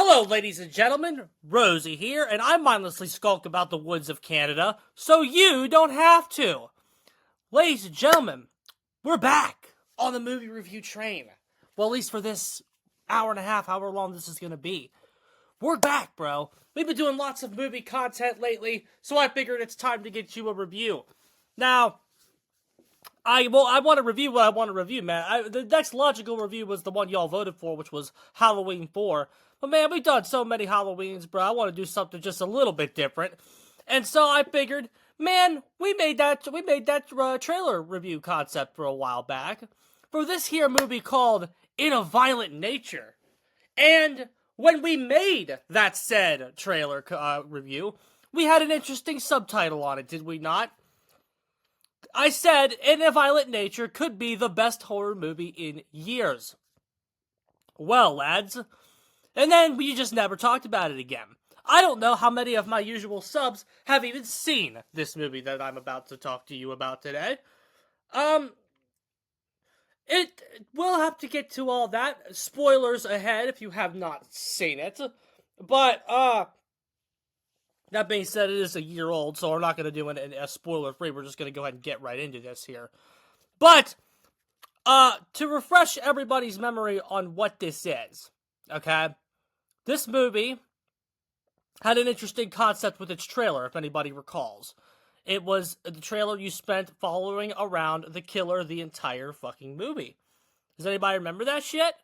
Hello, ladies and gentlemen, Rosie here, and I mindlessly skulk about the woods of Canada, so you don't have to. Ladies and gentlemen, we're back on the movie review train. Well, at least for this hour and a half, however long this is going to be. We're back, bro. We've been doing lots of movie content lately, so I figured it's time to get you a review. Now, I want to review what I want to review, man. The next logical review was the one y'all voted for, which was Halloween 4. But man, we've done so many Halloweens, bro. I want to do something just a little bit different. And so I figured, man, we made that trailer review concept for a while back for this here movie called In a Violent Nature. And when we made that said trailer review, we had an interesting subtitle on it, did we not? I said In a Violent Nature could be the best horror movie in years. Well, lads, and then we just never talked about it again. I don't know how many of my usual subs have even seen this movie that I'm about to talk to you about today. We'll have to get to all that. Spoilers ahead if you have not seen it. But, that being said, it is a year old, so we're not going to do a spoiler-free. We're just going to go ahead and get right into this here. But, to refresh everybody's memory on what this is, okay? This movie had an interesting concept with its trailer, if anybody recalls. It was the trailer you spent following around the killer the entire fucking movie. Does anybody remember that shit?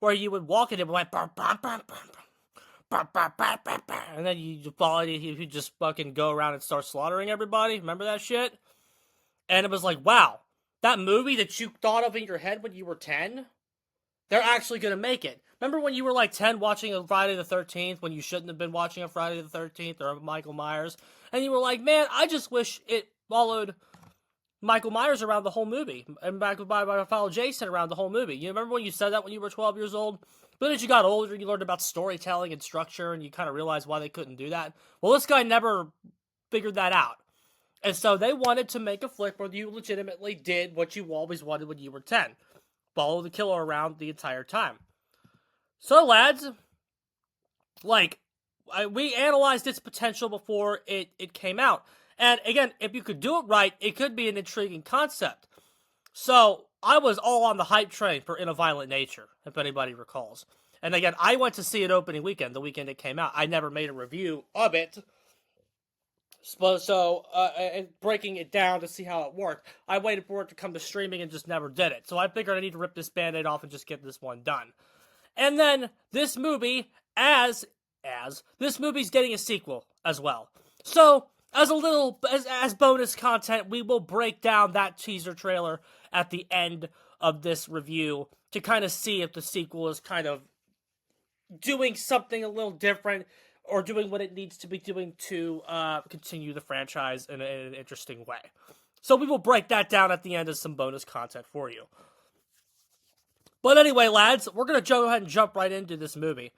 Where you would walk and it went bam, bam, bam, bam, and then you follow it, you just fucking go around and start slaughtering everybody. Remember that shit? And it was like, wow, that movie that you thought of in your head when you were 10, they're actually gonna make it. Remember when you were like 10 watching a Friday the 13th when you shouldn't have been watching a Friday the 13th or a Michael Myers, and you were like, man, I just wish it followed Michael Myers around the whole movie, and followed Jason around the whole movie. You remember when you said that when you were 12 years old? But as you got older, you learned about storytelling and structure, and you kind of realized why they couldn't do that. Well, this guy never figured that out. And so they wanted to make a flick where you legitimately did what you always wanted when you were 10. Follow the killer around the entire time. So, lads, we analyzed its potential before it came out. And again, if you could do it right, it could be an intriguing concept. So, I was all on the hype train for In a Violent Nature, if anybody recalls. And again, I went to see it opening weekend, the weekend it came out. I never made a review of it. So, breaking it down to see how it worked, I waited for it to come to streaming and just never did it. So I figured I need to rip this Band-Aid off and just get this one done. And then, this movie, this movie's getting a sequel as well. So, as bonus content, we will break down that teaser trailer at the end of this review to kind of see if the sequel is kind of doing something a little different or doing what it needs to be doing to continue the franchise in an interesting way. So we will break that down at the end as some bonus content for you. But anyway, lads, we're going to go ahead and jump right into this movie.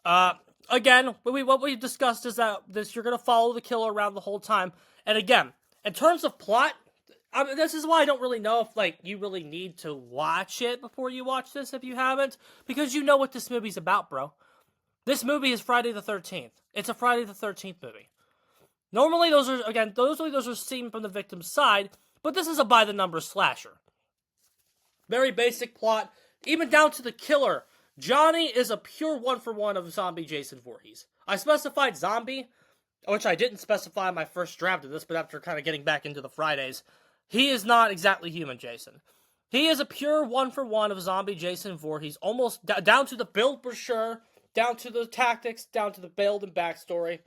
Again, what we discussed is that you're going to follow the killer around the whole time. And again, in terms of plot, this is why I don't really know if you really need to watch it before you watch this if you haven't, because you know what this movie's about, bro. This movie is Friday the 13th. It's a Friday the 13th movie. Normally, those are seen from the victim's side, but this is a by-the-numbers slasher. Very basic plot, even down to the killer. Johnny is a pure one-for-one of zombie Jason Voorhees. I specified zombie, which I didn't specify in my first draft of this, but after kind of getting back into the Fridays, he is not exactly human Jason. He is a pure one-for-one of zombie Jason Voorhees, almost down to the build for sure, down to the tactics, down to the build and backstory.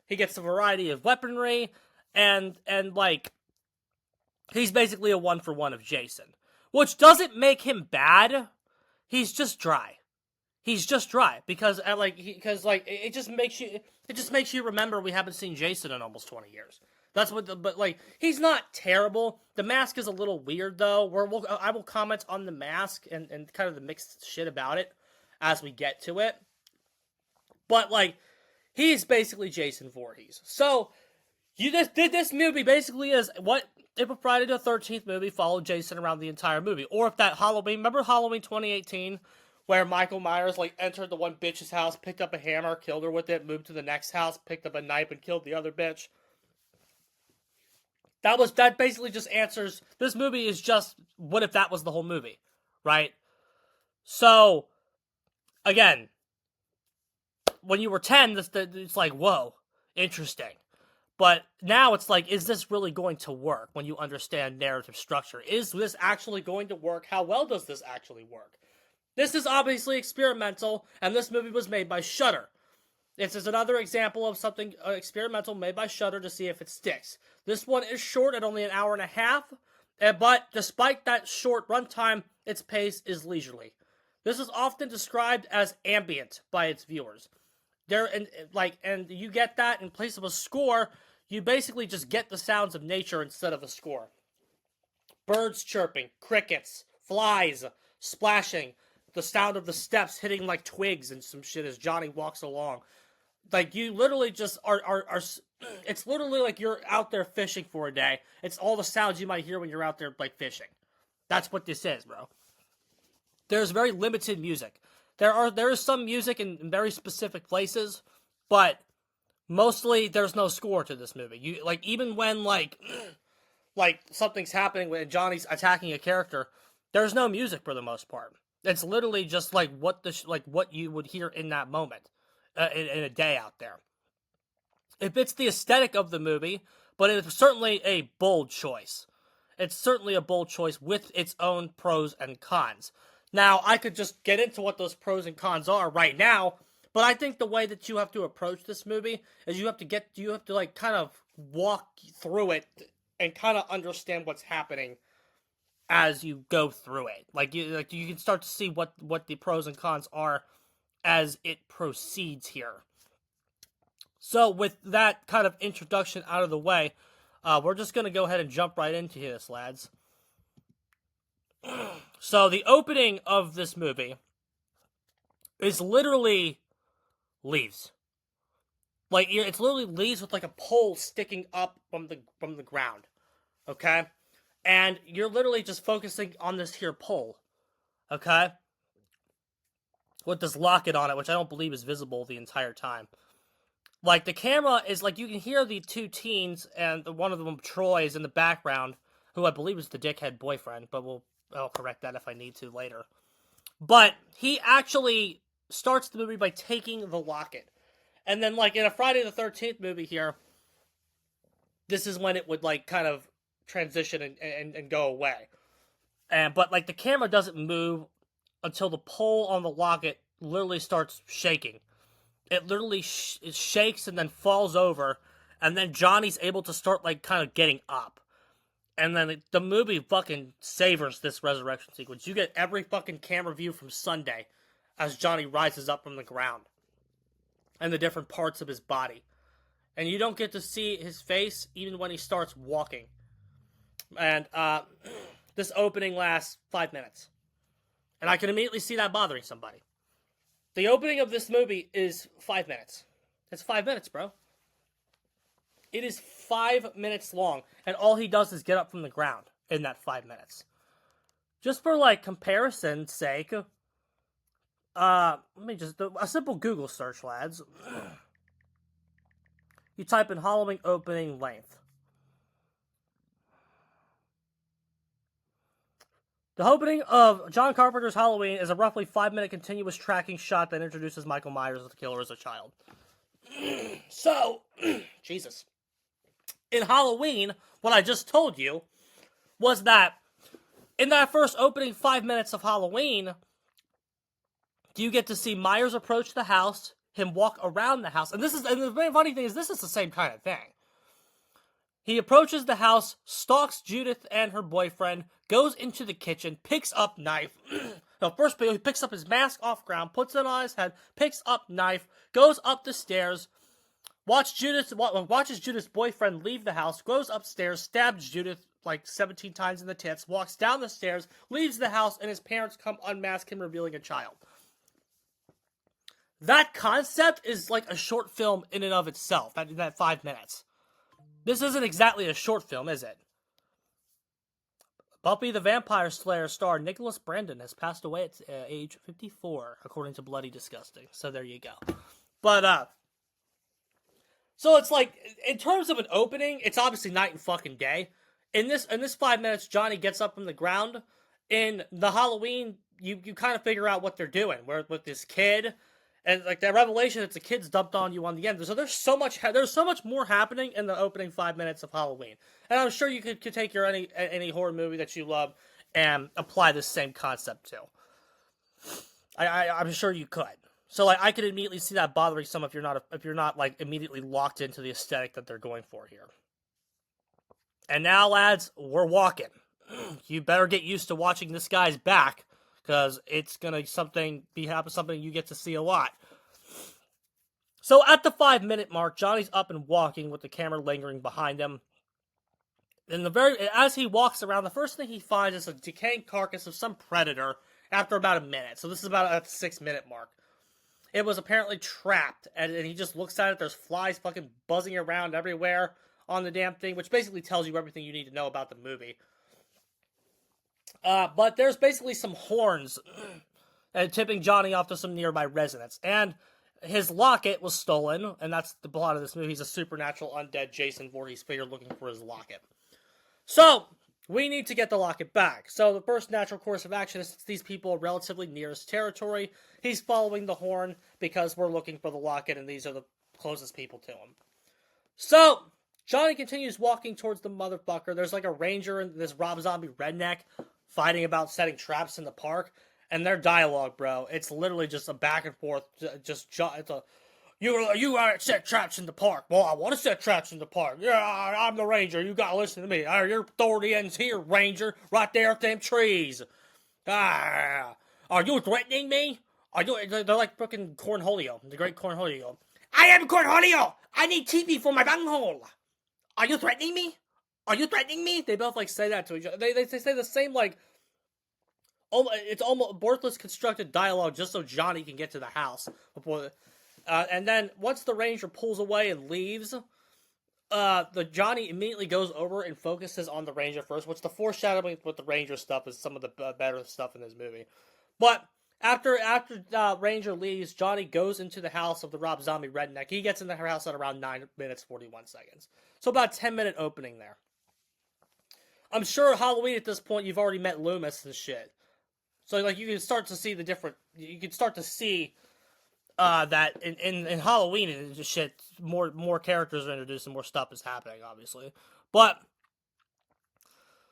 He gets a variety of weaponry, and he's basically a one-for-one of Jason. Which doesn't make him bad. He's just dry. He's just dry because it just makes you remember we haven't seen Jason in almost 20 years. That's what he's not terrible. The mask is a little weird though. I will comment on the mask and kind of the mixed shit about it as we get to it. But he's basically Jason Voorhees. So this movie basically is what if a Friday the 13th movie followed Jason around the entire movie. Or if that Halloween, remember Halloween 2018, where Michael Myers like entered the one bitch's house, picked up a hammer, killed her with it, moved to the next house, picked up a knife, and killed the other bitch. That basically just answers, this movie is just, what if that was the whole movie, right? So, again, when you were 10, it's like, whoa, interesting. But now it's like, is this really going to work when you understand narrative structure? Is this actually going to work? How well does this actually work? This is obviously experimental, and this movie was made by Shudder. This is another example of something experimental made by Shudder to see if it sticks. This one is short at only an hour and a half, but despite that short runtime, its pace is leisurely. This is often described as ambient by its viewers. And you get that in place of a score. You basically just get the sounds of nature instead of a score. Birds chirping, crickets, flies splashing, the sound of the steps hitting like twigs and some shit as Johnny walks along. Like, you literally just are it's literally like you're out there fishing for a day. It's all the sounds you might hear when you're out there, like, fishing. That's what this is, bro. There's very limited music. There is some music in very specific places, but mostly there's no score to this movie. You like, even when like something's happening when Johnny's attacking a character, there's no music for the most part. It's literally just like what you would hear in that moment, in a day out there. It fits the aesthetic of the movie, but it's certainly a bold choice. It's certainly a bold choice with its own pros and cons. Now, I could just get into what those pros and cons are right now, but I think the way that you have to approach this movie is you have to like kind of walk through it and kind of understand what's happening as you go through it. Like you can start to see what the pros and cons are as it proceeds here. So with that kind of introduction out of the way, we're just going to go ahead and jump right into this, lads. So the opening of this movie is literally leaves. Like, it's literally leaves with like a pole sticking up from the ground. Okay? And you're literally just focusing on this here pole. Okay? With this locket on it, which I don't believe is visible the entire time. Like, the camera is like, you can hear the two teens, and one of them, Troy, is in the background, who I believe is the dickhead boyfriend, but I'll correct that if I need to later. But he actually starts the movie by taking the locket. And then, like, in a Friday the 13th movie here, this is when it would, like, kind of transition and go away. But, like, the camera doesn't move until the pole on the locket literally starts shaking. It literally it shakes and then falls over, and then Johnny's able to start, like, kind of getting up. And then the movie fucking savors this resurrection sequence. You get every fucking camera view from Sunday as Johnny rises up from the ground. And the different parts of his body. And you don't get to see his face even when he starts walking. And this opening lasts 5 minutes. And I can immediately see that bothering somebody. The opening of this movie is 5 minutes. It's 5 minutes, bro. It is 5 minutes long, and all he does is get up from the ground in that 5 minutes. Just for, like, comparison's sake, let me just do a simple Google search, lads. You type in Halloween opening length. The opening of John Carpenter's Halloween is a roughly 5-minute continuous tracking shot that introduces Michael Myers as the killer as a child. So, Jesus. In Halloween, what I just told you was that in that first opening 5 minutes of Halloween, you get to see Myers approach the house, him walk around the house, and the very funny thing is this is the same kind of thing. He approaches the house, stalks Judith and her boyfriend, goes into the kitchen, picks up knife. No, first he picks up his mask off ground, puts it on his head, picks up knife, goes up the stairs, watches Judith's boyfriend leave the house, goes upstairs, stabs Judith like 17 times in the tits, walks down the stairs, leaves the house, and his parents come unmask him, revealing a child. That concept is like a short film in and of itself, that 5 minutes. This isn't exactly a short film, is it? Buffy the Vampire Slayer star Nicholas Brandon has passed away at age 54, according to Bloody Disgusting. So there you go. But, so it's like, in terms of an opening, it's obviously night and fucking day. In this 5 minutes, Johnny gets up from the ground. In the Halloween, you kind of figure out what they're doing. Where with this kid, and like that revelation that the kid's dumped on you on the end. So there's so much more happening in the opening 5 minutes of Halloween. And I'm sure you could take your any horror movie that you love and apply this same concept to. I'm sure you could. So like I could immediately see that bothering some if you're not like immediately locked into the aesthetic that they're going for here. And now, lads, we're walking. You better get used to watching this guy's back, because it's gonna something you get to see a lot. So at the 5 minute mark, Johnny's up and walking with the camera lingering behind him. And as he walks around, the first thing he finds is a decaying carcass of some predator after about a minute. So this is about at the 6 minute mark. It was apparently trapped, and he just looks at it. There's flies fucking buzzing around everywhere on the damn thing, which basically tells you everything you need to know about the movie. But there's basically some horns tipping Johnny off to some nearby residents. And his locket was stolen, and that's the plot of this movie. He's a supernatural undead Jason Voorhees figure looking for his locket. So, we need to get the locket back. So the first natural course of action is, since these people are relatively near his territory, he's following the horn because we're looking for the locket, and these are the closest people to him. So, Johnny continues walking towards the motherfucker. There's like a ranger and this Rob Zombie redneck fighting about setting traps in the park, and their dialogue, bro, it's literally just a back and forth, you set traps in the park. Well, I want to set traps in the park. Yeah, I'm the ranger. You gotta listen to me. Your authority ends here, ranger, right there at them trees. Are you threatening me? They're like fucking Cornholio, the great Cornholio. I am Cornholio. I need TV for my bunghole. Are you threatening me? Are you threatening me? They both like say that to each other. They say the same like. It's almost worthless constructed dialogue just so Johnny can get to the house before. And then once the ranger pulls away and leaves, the Johnny immediately goes over and focuses on the ranger first, which the foreshadowing with the ranger stuff is some of the better stuff in this movie. But after Ranger leaves, Johnny goes into the house of the Rob Zombie redneck. He gets in the house at around 9 minutes 41 seconds. So about a 10-minute opening there. I'm sure Halloween at this point you've already met Loomis and shit. So like you can start to see that in Halloween and just shit, more characters are introduced and more stuff is happening, obviously. But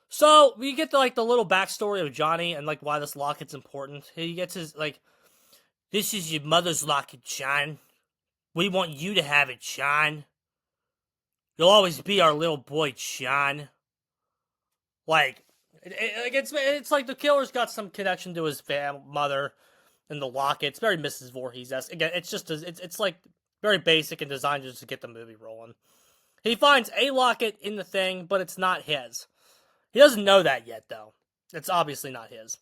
so we get the little backstory of Johnny and like why this locket's important. He gets his like, this is your mother's locket, John. We want you to have it, John. You'll always be our little boy, John. Like, it's like the killer's got some connection to his mother and the locket. It's very Mrs. Voorhees-esque. Again, it's just it's like very basic and designed just to get the movie rolling. He finds a locket in the thing, but it's not his. He doesn't know that yet, though. It's obviously not his.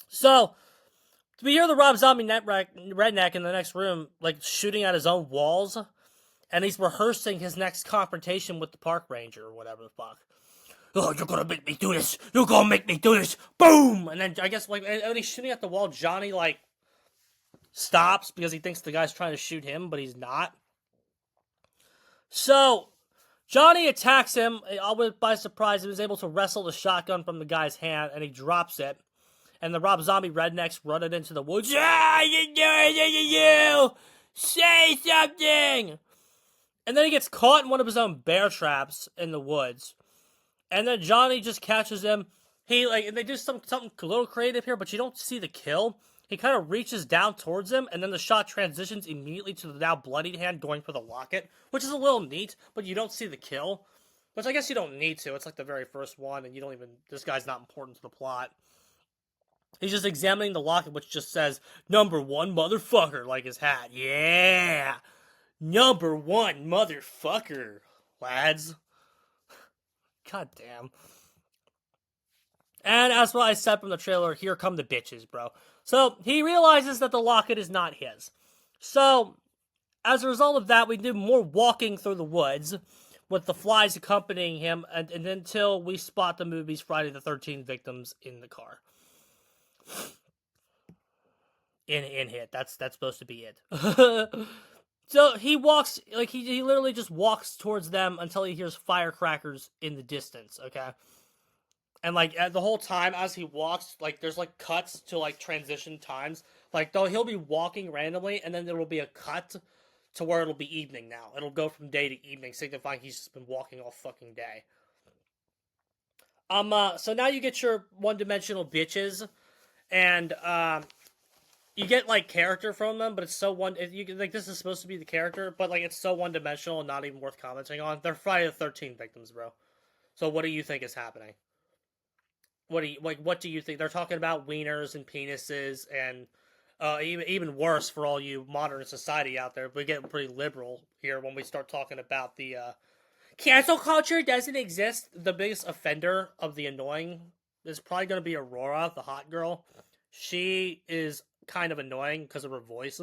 So we hear the Rob Zombie redneck in the next room, like shooting at his own walls, and he's rehearsing his next confrontation with the park ranger or whatever the fuck. Oh, you're gonna make me do this. You're gonna make me do this. Boom! And then I guess like when he's shooting at the wall, Johnny like stops because he thinks the guy's trying to shoot him, but he's not. So Johnny attacks him by surprise. He was able to wrestle the shotgun from the guy's hand, and he drops it. And the Rob Zombie rednecks run it into the woods. Ah, you say something! And then he gets caught in one of his own bear traps in the woods. And then Johnny just catches him. And they do something a little creative here, but you don't see the kill. He kind of reaches down towards him, and then the shot transitions immediately to the now bloodied hand going for the locket, which is a little neat, but you don't see the kill. Which I guess you don't need to. It's like the very first one, and this guy's not important to the plot. He's just examining the locket, which just says, "Number 1 motherfucker," like his hat. Yeah! Number 1 motherfucker, lads. God damn. And as what I said from the trailer, here come the bitches, bro. So, he realizes that the locket is not his. So, as a result of that, we do more walking through the woods. with the flies accompanying him, and until we spot the movie's Friday the 13th victims in the car. In Hit. That's supposed to be it. So he walks, like, he literally just walks towards them until he hears firecrackers in the distance, okay? And, like, the whole time as he walks, like, there's, like, cuts to, like, transition times. Like, though he'll be walking randomly, and then there will be a cut to where it'll be evening now. It'll go from day to evening, signifying he's just been walking all fucking day. So now you get your one-dimensional bitches, and, you get, like, character from them, but it's so this is supposed to be the character, but, like, it's so one-dimensional and not even worth commenting on. They're Friday the 13th victims, bro. So what do you think is happening? What do you think? They're talking about wieners and penises, and, even worse for all you modern society out there. We get pretty liberal here when we start talking about the, cancel culture doesn't exist. The biggest offender of the annoying is probably going to be Aurora, the hot girl. She is kind of annoying because of her voice.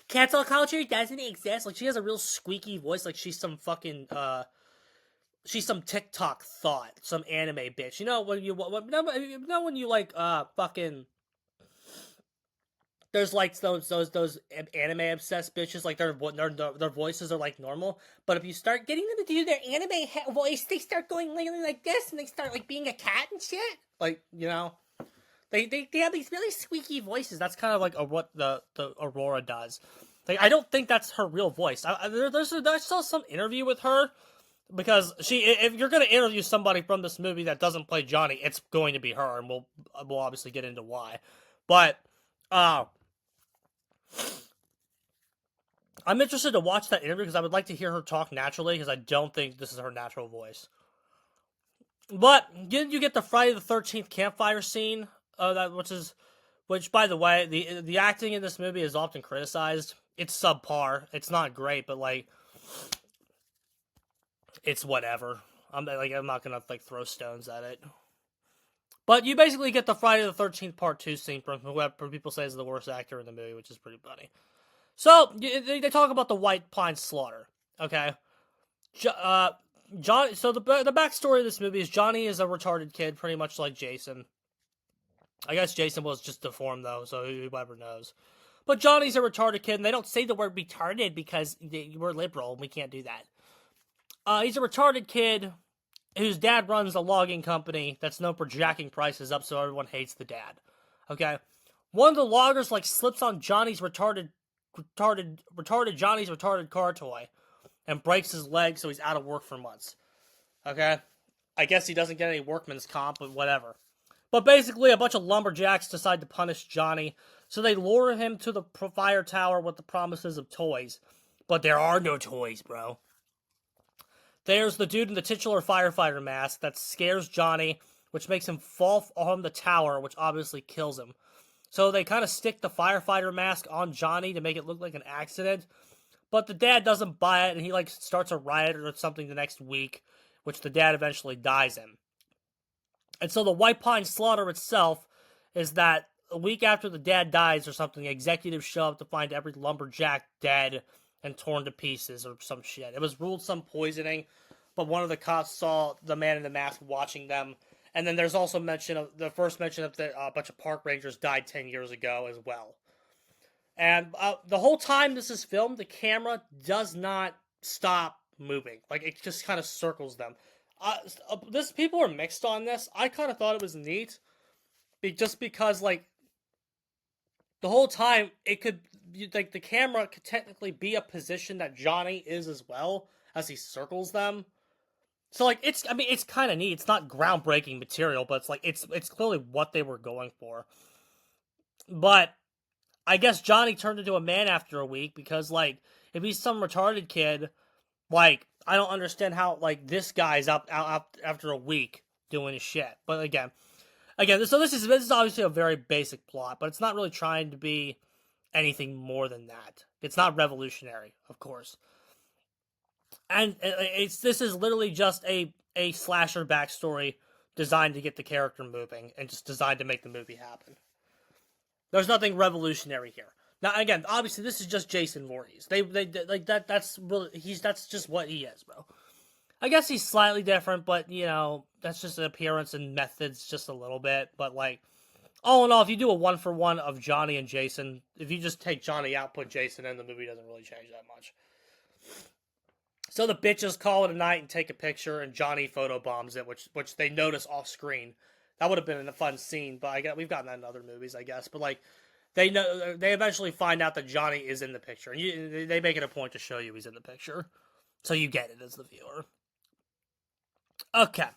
Cancel culture doesn't exist. Like, she has a real squeaky voice, like she's some fucking, she's some TikTok thought, some anime bitch. You know when you like, fucking, there's like those anime obsessed bitches, like their voices are like normal, but if you start getting them to do their anime voice, they start going like this, and they start like being a cat and shit. Like, you know, they have these really squeaky voices. That's kind of like what the Aurora does. Like, I don't think that's her real voice. I saw some interview with her, because if you're gonna interview somebody from this movie that doesn't play Johnny, it's going to be her, and we'll obviously get into why. But I'm interested to watch that interview because I would like to hear her talk naturally, because I don't think this is her natural voice. But then you get the Friday the 13th campfire scene, which by the way, the acting in this movie is often criticized. It's subpar. It's not great, but like, it's whatever. I'm not gonna like throw stones at it. But you basically get the Friday the 13th Part 2 scene from whoever people say is the worst actor in the movie, which is pretty funny. So, they talk about the White Pine Slaughter, okay? John. So the backstory of this movie is Johnny is a retarded kid, pretty much like Jason. I guess Jason was just deformed, though, so whoever knows. But Johnny's a retarded kid, and they don't say the word retarded because we're liberal, and we can't do that. He's a retarded kid whose dad runs a logging company that's known for jacking prices up, so everyone hates the dad. Okay? One of the loggers, like, slips on Johnny's retarded Johnny's retarded car toy and breaks his leg, so he's out of work for months. Okay? I guess he doesn't get any workman's comp, but whatever. But basically, a bunch of lumberjacks decide to punish Johnny, so they lure him to the fire tower with the promises of toys. But there are no toys, bro. There's the dude in the titular firefighter mask that scares Johnny, which makes him fall on the tower, which obviously kills him. So they kind of stick the firefighter mask on Johnny to make it look like an accident. But the dad doesn't buy it, and he like starts a riot or something the next week, which the dad eventually dies in. And so the White Pine Slaughter itself is that a week after the dad dies or something, executives show up to find every lumberjack dead and torn to pieces or some shit. It was ruled some poisoning, but one of the cops saw the man in the mask watching them. And then there's also the first mention of a bunch of park rangers died 10 years ago as well. And the whole time this is filmed, the camera does not stop moving. Like, it just kind of circles them. People are mixed on this. I kind of thought it was neat, just because, like, the whole time it could, like, the camera could technically be a position that Johnny is as well as he circles them. So, like, it's kind of neat. It's not groundbreaking material, but it's clearly what they were going for. But I guess Johnny turned into a man after a week because, like, if he's some retarded kid, like, I don't understand how, like, this guy's out after a week doing his shit. But again, so this is obviously a very basic plot, but it's not really trying to be anything more than that. It's not revolutionary, of course. And this is literally just a slasher backstory designed to get the character moving and just designed to make the movie happen. There's nothing revolutionary here. Now, again, obviously, this is just Jason Voorhees. They like that. That's really that's just what he is, bro. I guess he's slightly different, but that's just an appearance and methods, just a little bit. But like, all in all, if you do a 1-for-1 of Johnny and Jason, if you just take Johnny out, put Jason in, the movie doesn't really change that much. So the bitches call it a night and take a picture, and Johnny photobombs it, which they notice off screen. That would have been a fun scene, but we've gotten that in other movies, I guess. But like, they eventually find out that Johnny is in the picture, and they make it a point to show you he's in the picture, so you get it as the viewer. Okay,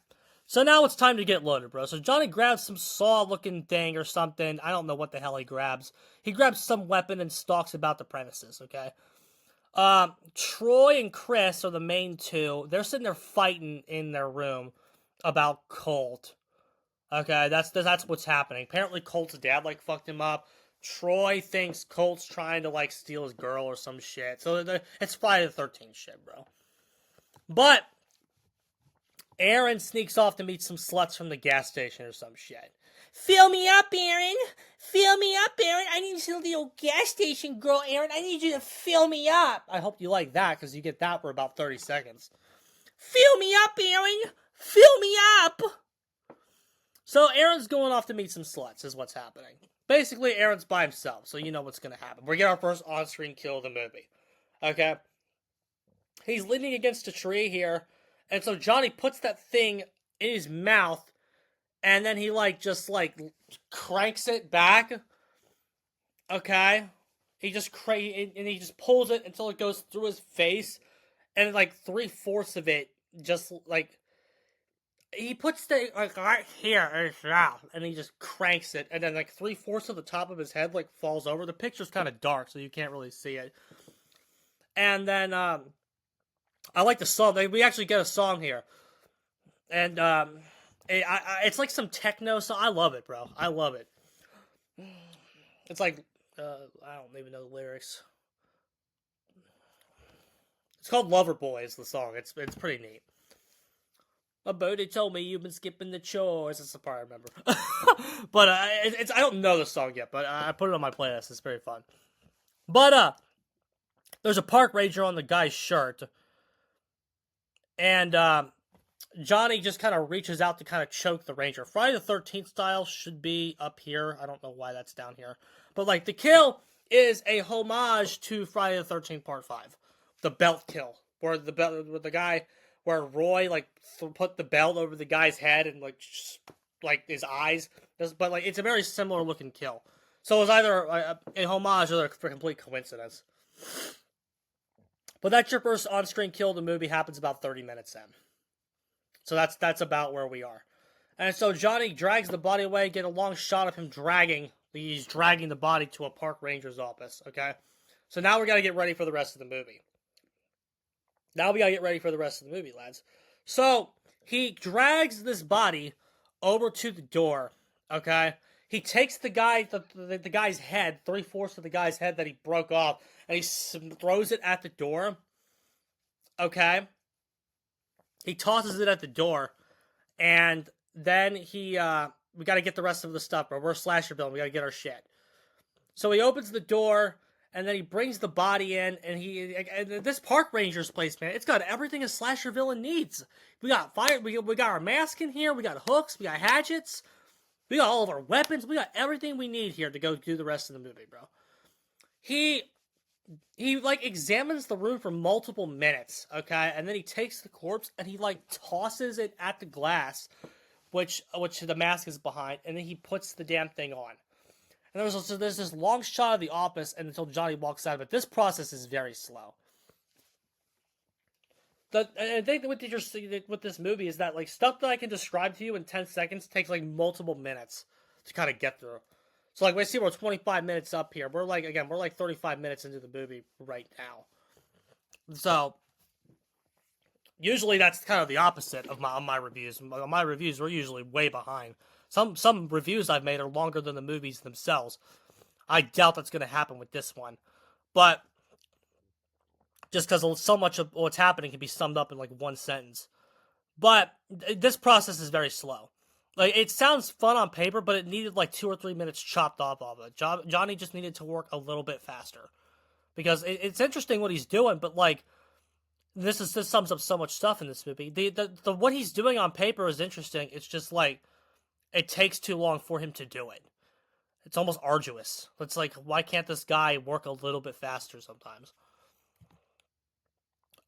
so now it's time to get loaded, bro. So Johnny grabs some saw-looking thing or something. I don't know what the hell he grabs. He grabs some weapon and stalks about the premises, okay? Troy and Chris are the main two. They're sitting there fighting in their room about Colt. Okay, that's what's happening. Apparently Colt's dad, fucked him up. Troy thinks Colt's trying to, steal his girl or some shit. So it's Friday the 13th shit, bro. But Aaron sneaks off to meet some sluts from the gas station or some shit. Fill me up, Aaron. Fill me up, Aaron. I need a little gas station girl, Aaron. I need you to fill me up. I hope you like that, because you get that for about 30 seconds. Fill me up, Aaron. Fill me up. So Aaron's going off to meet some sluts, is what's happening. Basically, Aaron's by himself, so you know what's going to happen. We get our first on-screen kill of the movie. Okay? He's leaning against a tree here, and so Johnny puts that thing in his mouth, and then he, just cranks it back. Okay? He just pulls it until it goes through his face, and, 3/4 of it just, he puts the, right here in his mouth, and he just cranks it, and then, 3/4 of the top of his head, falls over. The picture's kind of dark, so you can't really see it. And then, I like the song. We actually get a song here. And, it's like some techno song. I love it, bro. I love it. It's I don't even know the lyrics. It's called Lover Boy is the song. It's pretty neat. My buddy told me you've been skipping the chores. That's the part I remember. But I don't know the song yet, but I put it on my playlist. It's very fun. But there's a park ranger on the guy's shirt. And Johnny just kind of reaches out to kind of choke the ranger. Friday the 13th style should be up here. I don't know why that's down here. But the kill is a homage to Friday the 13th Part 5. The belt kill. Where where Roy put the belt over the guy's head and his eyes. But it's a very similar looking kill. So it was either a homage or a complete coincidence. But that's your first on-screen kill of the movie. Happens about 30 minutes in. So that's about where we are. And so Johnny drags the body away. Get a long shot of him dragging. He's dragging the body to a park ranger's office. Okay. So now we got to get ready for the rest of the movie. Lads. So he drags this body over to the door. Okay. He takes the guy's head, 3/4 of the guy's head that he broke off, and he throws it at the door. Okay? He tosses it at the door, and then we gotta get the rest of the stuff, bro. We're a slasher film. We gotta get our shit. So he opens the door, and then he brings the body in, and this park ranger's place, man, it's got everything a slasher villain needs. We got fire. We got our mask in here. We got hooks. We got hatchets. We got all of our weapons. We got everything we need here to go do the rest of the movie, bro. He examines the room for multiple minutes, okay? And then he takes the corpse and he tosses it at the glass, which the mask is behind, and then he puts the damn thing on. And there's this long shot of the office and until Johnny walks out of it. This process is very slow. I think what you're seeing with this movie is that stuff that I can describe to you in 10 seconds takes multiple minutes to kind of get through. So we see we're 25 minutes up here. We're 35 minutes into the movie right now. So usually that's kind of the opposite of my reviews. My reviews are usually way behind. Some reviews I've made are longer than the movies themselves. I doubt that's going to happen with this one, but just because so much of what's happening can be summed up in one sentence. But this process is very slow. Like, it sounds fun on paper, but it needed like 2 or 3 minutes chopped off of it. Johnny just needed to work a little bit faster. Because it's interesting what he's doing, but like, this sums up so much stuff in this movie. The what he's doing on paper is interesting. It's just like, it takes too long for him to do it. It's almost arduous. It's like, why can't this guy work a little bit faster sometimes?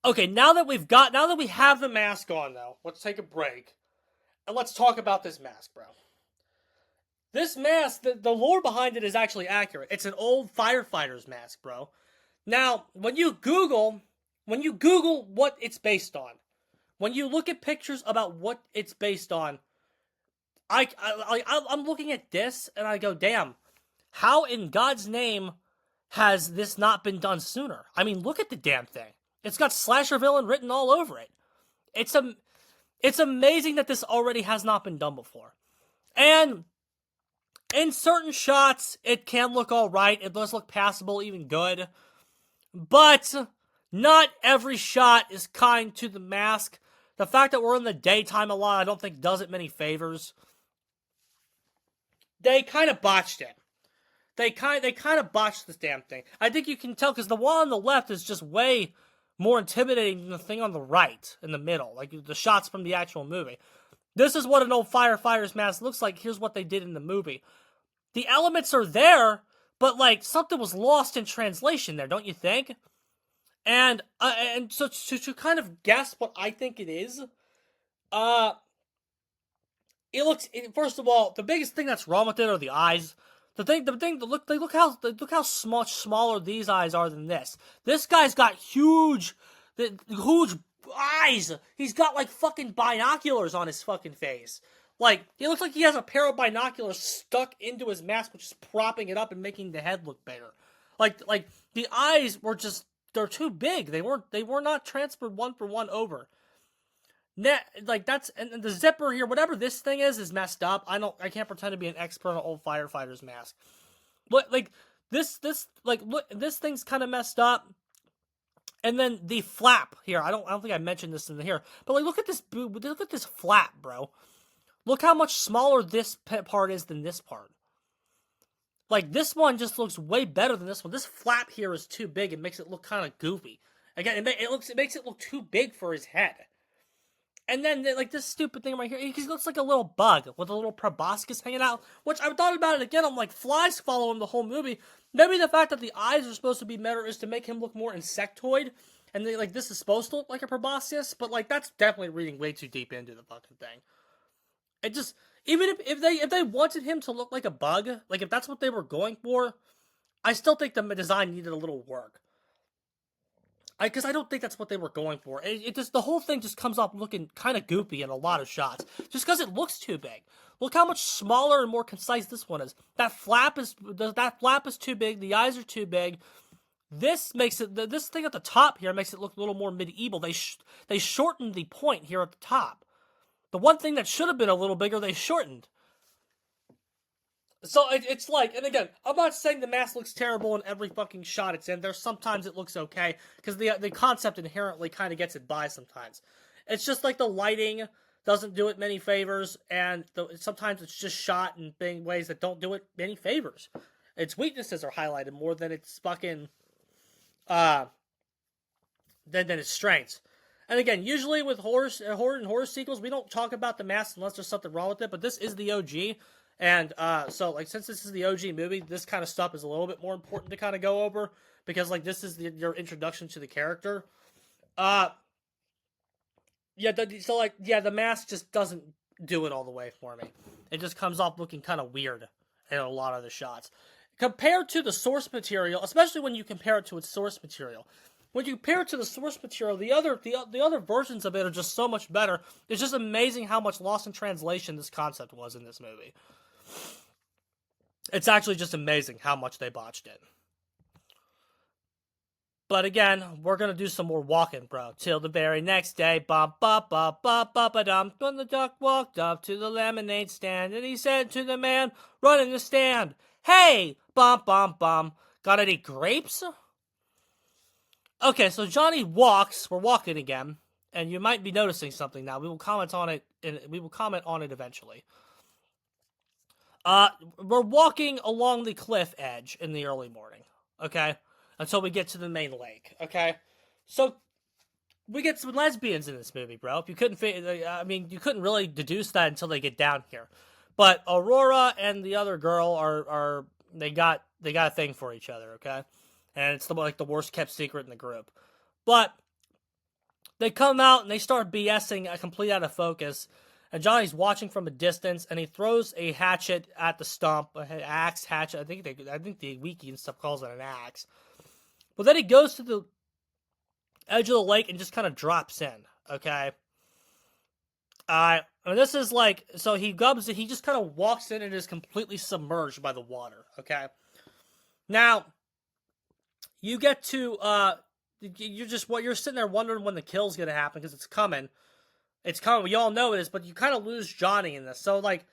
Okay, now that we have the mask on, though, let's take a break and let's talk about this mask, bro. This mask, the lore behind it is actually accurate. It's an old firefighter's mask, bro. Now, when you Google what it's based on, when you look at pictures about what it's based on, I'm looking at this and I go, damn, how in God's name has this not been done sooner? I mean, look at the damn thing. It's got slasher villain written all over it. It's amazing that this already has not been done before. And in certain shots, it can look alright. It does look passable, even good. But not every shot is kind to the mask. The fact that we're in the daytime a lot, I don't think does it many favors. They kind of botched it. They kind of botched this damn thing. I think you can tell because the one on the left is just way more intimidating than the thing on the right in the middle, like the shots from the actual movie. This is what an old firefighter's mask looks like. Here's what they did in the movie. The elements are there, but like something was lost in translation there, don't you think? And so to kind of guess what I think it is, first of all, the biggest thing that's wrong with it are the eyes. Look how much smaller these eyes are than this. This guy's got huge eyes. He's got like fucking binoculars on his fucking face. Like, he looks like he has a pair of binoculars stuck into his mask, which is propping it up and making the head look bigger. Like the eyes were just, they're too big. They were not transferred one for one over. Like, that's, and the zipper here, whatever this thing is messed up. I can't pretend to be an expert on old firefighter's mask. But, like, this thing's kind of messed up. And then the flap here, I don't think I mentioned this in here, but like, look at this flap, bro. Look how much smaller this part is than this part. Like, this one just looks way better than this one. This flap here is too big. It makes it look kind of goofy. Again, it makes it look too big for his head. And then, like, this stupid thing right here, he looks like a little bug with a little proboscis hanging out, which I thought about it again. I'm like, flies follow him the whole movie. Maybe the fact that the eyes are supposed to be better is to make him look more insectoid, and like, this is supposed to look like a proboscis, but, like, that's definitely reading way too deep into the fucking thing. It just, even if they wanted him to look like a bug, like, if that's what they were going for, I still think the design needed a little work. Because I don't think that's what they were going for. It just, the whole thing just comes off looking kind of goofy in a lot of shots, just because it looks too big. Look how much smaller and more concise this one is. That flap is too big. The eyes are too big. This thing at the top here makes it look a little more medieval. They shortened the point here at the top. The one thing that should have been a little bigger, they shortened. So it's like, and again, I'm not saying the mask looks terrible in every fucking shot it's in. There's sometimes it looks okay, because the concept inherently kind of gets it by sometimes. It's just like the lighting doesn't do it many favors, and sometimes it's just shot in ways that don't do it many favors. Its weaknesses are highlighted more than its fucking, than its strengths. And again, usually with horror and horror sequels, we don't talk about the mask unless there's something wrong with it, but this is the OG. And so, like, since this is the OG movie, this kind of stuff is a little bit more important to kind of go over, because, like, this is your introduction to the character. The mask just doesn't do it all the way for me. It just comes off looking kind of weird in a lot of the shots. Compared to the source material, especially when you compare it to its source material. When you compare it to the source material, the other versions of it are just so much better. It's just amazing how much lost in translation this concept was in this movie. It's actually just amazing how much they botched it. But again, we're gonna do some more walking, bro. Till the very next day, bum ba ba ba ba ba dum. When the duck walked up to the lemonade stand, and he said to the man running the stand, "Hey, bum bum bum, got any grapes?" Okay, so Johnny walks. We're walking again, and you might be noticing something now. We will comment on it, and we will comment on it eventually. We're walking along the cliff edge in the early morning, okay? Until we get to the main lake, okay? So we get some lesbians in this movie, bro. If you couldn't, you couldn't really deduce that until they get down here. But Aurora and the other girl are they got a thing for each other, okay? And it's the worst kept secret in the group. But they come out and they start BSing complete out of focus. And Johnny's watching from a distance, and he throws a hatchet at the stump, an axe hatchet. I think the wiki and stuff calls it an axe. But then he goes to the edge of the lake and just kind of drops in. Okay. And this is like, so he gubs it. He just kind of walks in and is completely submerged by the water. Okay. Now, you get to you're sitting there wondering when the kill's gonna happen because it's coming. It's coming. We all know it is, but you kind of lose Johnny in this. So like,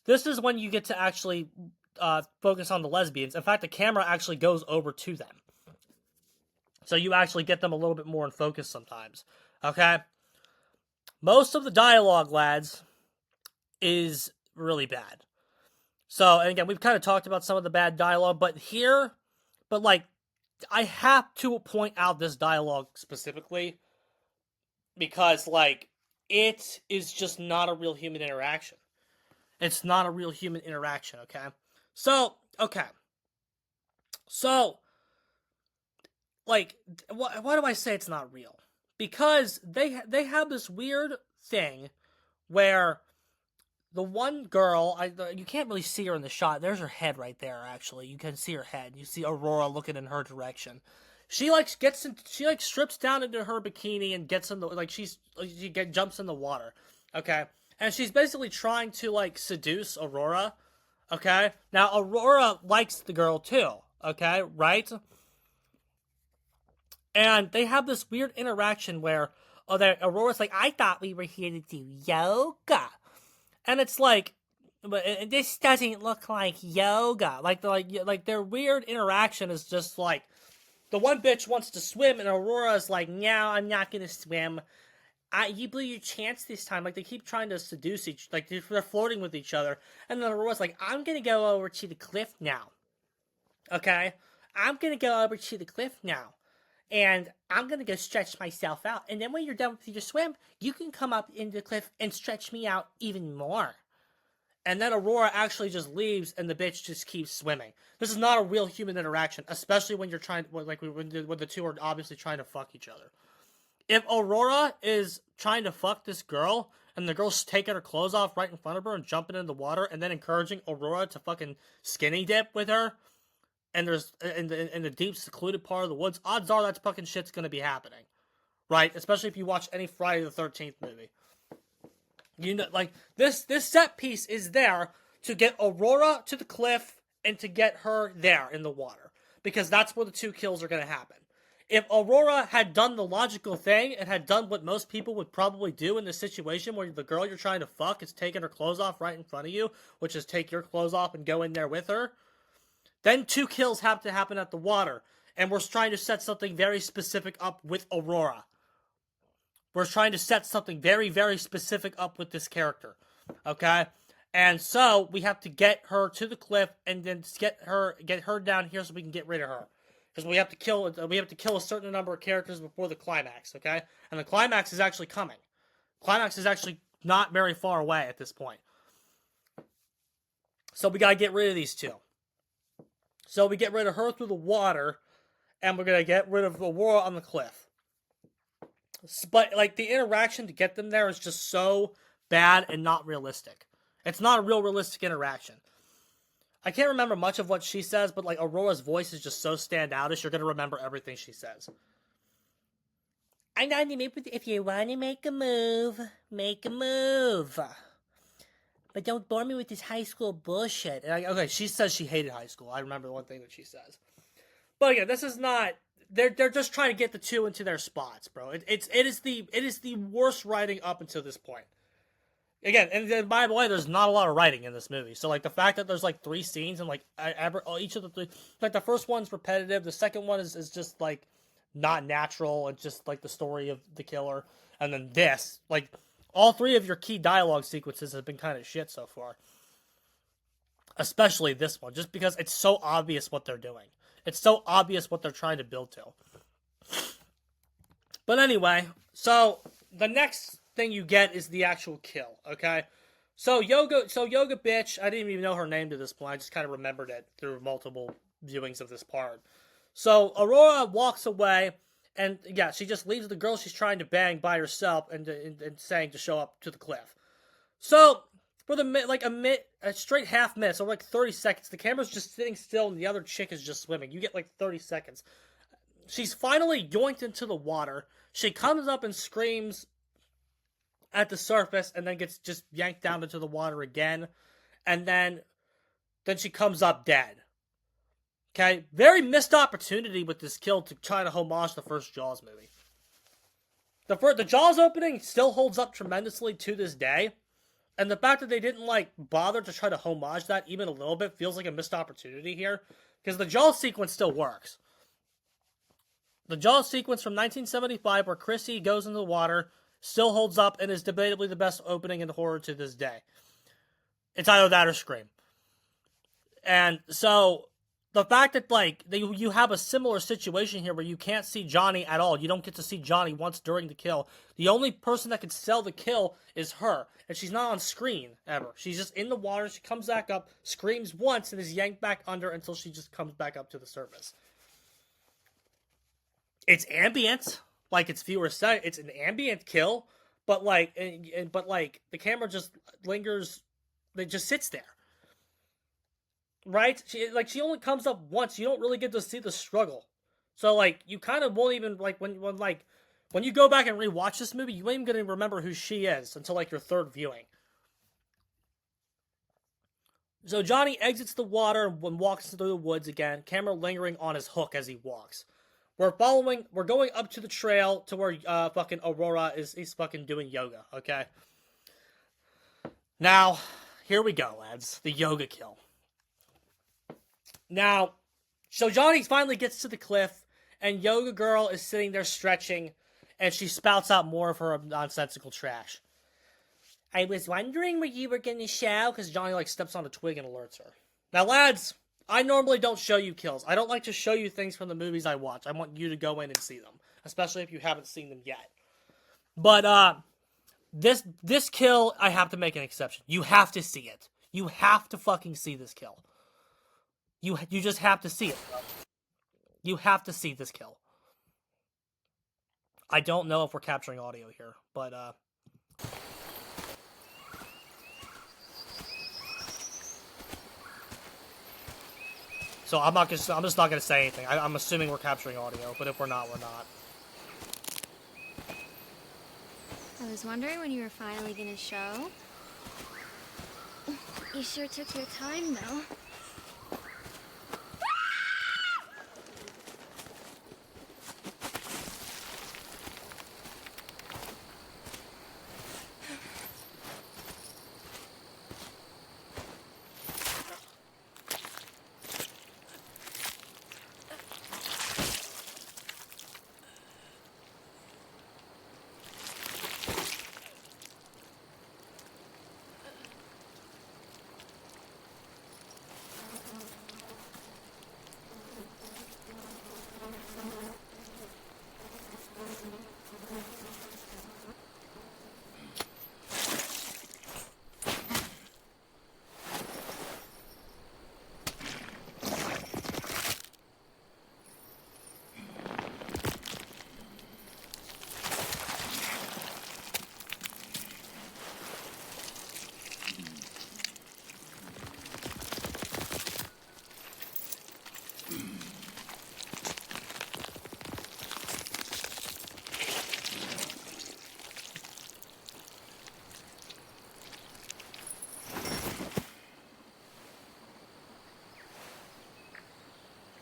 this is when you get to actually focus on the lesbians. In fact, the camera actually goes over to them, so you actually get them a little bit more in focus sometimes. Okay. Most of the dialogue, lads, is really bad. So, and again, we've kind of talked about some of the bad dialogue, but like, I have to point out this dialogue specifically because, like, it is just not a real human interaction. It's not a real human interaction, okay? So, okay. So, like, why do I say it's not real? Because they have this weird thing where the one girl, you can't really see her in the shot. There's her head right there, actually. You can see her head. You see Aurora looking in her direction. She strips down into her bikini and gets in the, jumps in the water. Okay? And she's basically trying to, like, seduce Aurora. Okay? Now, Aurora likes the girl, too. Okay? Right? And they have this weird interaction where Aurora's like, I thought we were here to do yoga. And it's like, but this doesn't look like yoga. Like their weird interaction is just like, the one bitch wants to swim, and Aurora's like, no, I'm not gonna swim. You blew your chance this time. Like, they keep trying to seduce they're flirting with each other. And then Aurora's like, I'm gonna go over to the cliff now. Okay? I'm gonna go over to the cliff now. And I'm going to go stretch myself out. And then when you're done with your swim, you can come up into the cliff and stretch me out even more. And then Aurora actually just leaves and the bitch just keeps swimming. This is not a real human interaction, especially when you're when the two are obviously trying to fuck each other. If Aurora is trying to fuck this girl and the girl's taking her clothes off right in front of her and jumping in the water and then encouraging Aurora to fucking skinny dip with her, and there's in the deep secluded part of the woods, odds are that fucking shit's gonna be happening, right? Especially if you watch any Friday the 13th movie. You know, like this set piece is there to get Aurora to the cliff and to get her there in the water, because that's where the two kills are gonna happen. If Aurora had done the logical thing and had done what most people would probably do in this situation, where the girl you're trying to fuck is taking her clothes off right in front of you, which is take your clothes off and go in there with her, then two kills have to happen at the water. And we're trying to set something very specific up with Aurora. We're trying to set something very, very specific up with this character. Okay? And so we have to get her to the cliff and then get her down here so we can get rid of her. Because we have to kill a certain number of characters before the climax, okay? And the climax is actually coming. Climax is actually not very far away at this point. So we gotta get rid of these two. So we get rid of her through the water, and we're gonna get rid of Aurora on the cliff. But like the interaction to get them there is just so bad and not realistic. It's not a realistic interaction. I can't remember much of what she says, but like Aurora's voice is just so standoutish, you're gonna remember everything she says. If you want to make a move, make a move. But don't bore me with this high school bullshit. Okay, she says she hated high school. I remember one thing that she says. But again, this is not. They're just trying to get the two into their spots, bro. It is the worst writing up until this point. Again, and by the way, there's not a lot of writing in this movie. So like the fact that there's like 3 scenes and like each of the 3, like the first one's repetitive, the second one is just like not natural. It's just like the story of the killer, and then this like. All 3 of your key dialogue sequences have been kind of shit so far. Especially this one, just because it's so obvious what they're doing. It's so obvious what they're trying to build to. But anyway, so the next thing you get is the actual kill, okay? So Yoga Bitch, I didn't even know her name to this point. I just kind of remembered it through multiple viewings of this part. So Aurora walks away, and yeah, she just leaves the girl she's trying to bang by herself and saying to show up to the cliff. So for a straight half minute, so like 30 seconds, the camera's just sitting still and the other chick is just swimming. You get like 30 seconds. She's finally yoinked into the water. She comes up and screams at the surface and then gets just yanked down into the water again. And then she comes up dead. Okay? Very missed opportunity with this kill to try to homage the first Jaws movie. The Jaws opening still holds up tremendously to this day. And the fact that they didn't bother to try to homage that even a little bit feels like a missed opportunity here. Because the Jaws sequence still works. The Jaws sequence from 1975 where Chrissy goes into the water still holds up and is debatably the best opening in horror to this day. It's either that or Scream. And so the fact that you have a similar situation here where you can't see Johnny at all. You don't get to see Johnny once during the kill. The only person that can sell the kill is her. And she's not on screen ever. She's just in the water. She comes back up, screams once, and is yanked back under until she just comes back up to the surface. It's ambient, like its viewers said. It's an ambient kill, but the camera just lingers. It just sits there, right? She only comes up once. You don't really get to see the struggle, so you kind of won't even when you go back and rewatch this movie, you ain't even gonna remember who she is until your third viewing. So Johnny exits the water and walks through the woods again. Camera lingering on his hook as he walks. We're going up to the trail to where fucking Aurora is fucking doing yoga, okay? Now, here we go, lads. The yoga kill. Now, so Johnny finally gets to the cliff, and Yoga Girl is sitting there stretching, and she spouts out more of her nonsensical trash. I was wondering where you were gonna show, because Johnny steps on a twig and alerts her. Now, lads, I normally don't show you kills. I don't like to show you things from the movies I watch. I want you to go in and see them, especially if you haven't seen them yet. But this kill, I have to make an exception. You have to see it. You have to fucking see this kill. You just have to see it, bro. You have to see this kill. I don't know if we're capturing audio here, but so I'm just not gonna say anything. I'm assuming we're capturing audio, but if we're not, we're not. I was wondering when you were finally gonna show. You sure took your time, though.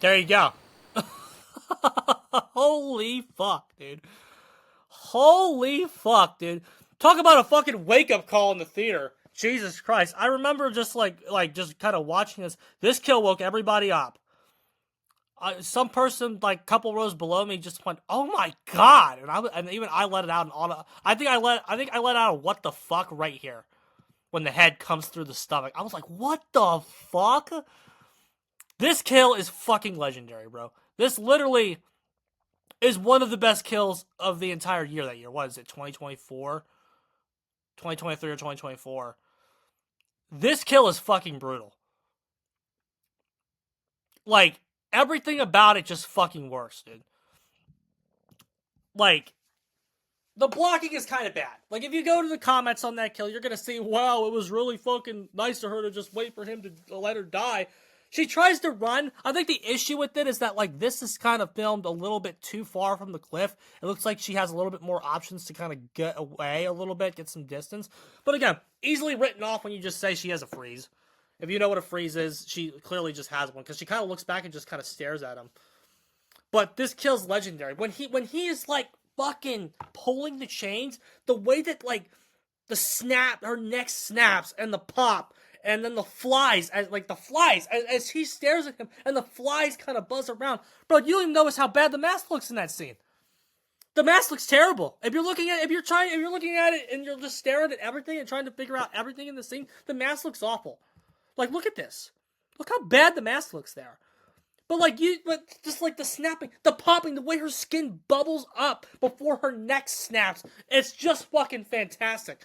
There you go. Holy fuck, dude. Holy fuck, dude. Talk about a fucking wake-up call in the theater. Jesus Christ. I remember just just kind of watching this. This kill woke everybody up. Some person couple rows below me just went, "Oh my god!" And even I let it out. I think I let out a what the fuck right here. when the head comes through the stomach. I was like, what the fuck? This kill is fucking legendary, bro. This literally is one of the best kills of the entire year that year. What is it, 2024? 2023 or 2024? This kill is fucking brutal. Like, everything about it just fucking works, dude. Like, the blocking is kind of bad. Like, if you go to the comments on that kill, you're gonna see, wow, it was really fucking nice of her to just wait for him to let her die. She tries to run. I think the issue with it is that, like, this is kind of filmed a little bit too far from the cliff. It looks like she has a little bit more options to kind of get away a little bit, get some distance. But again, easily written off when you just say she has a freeze. If you know what a freeze is, she clearly just has one, because she kind of looks back and just kind of stares at him. But this kill's legendary. When he is, like, fucking pulling the chains, the way that, like, the snap, her neck snaps, and the pop, and then the flies, as he stares at him, and the flies kind of buzz around. Bro, you don't even notice how bad the mask looks in that scene. The mask looks terrible. If you're looking at it and you're just staring at everything and trying to figure out everything in the scene, the mask looks awful. Like, look at this. Look how bad the mask looks there. But just like the snapping, the popping, the way her skin bubbles up before her neck snaps, it's just fucking fantastic.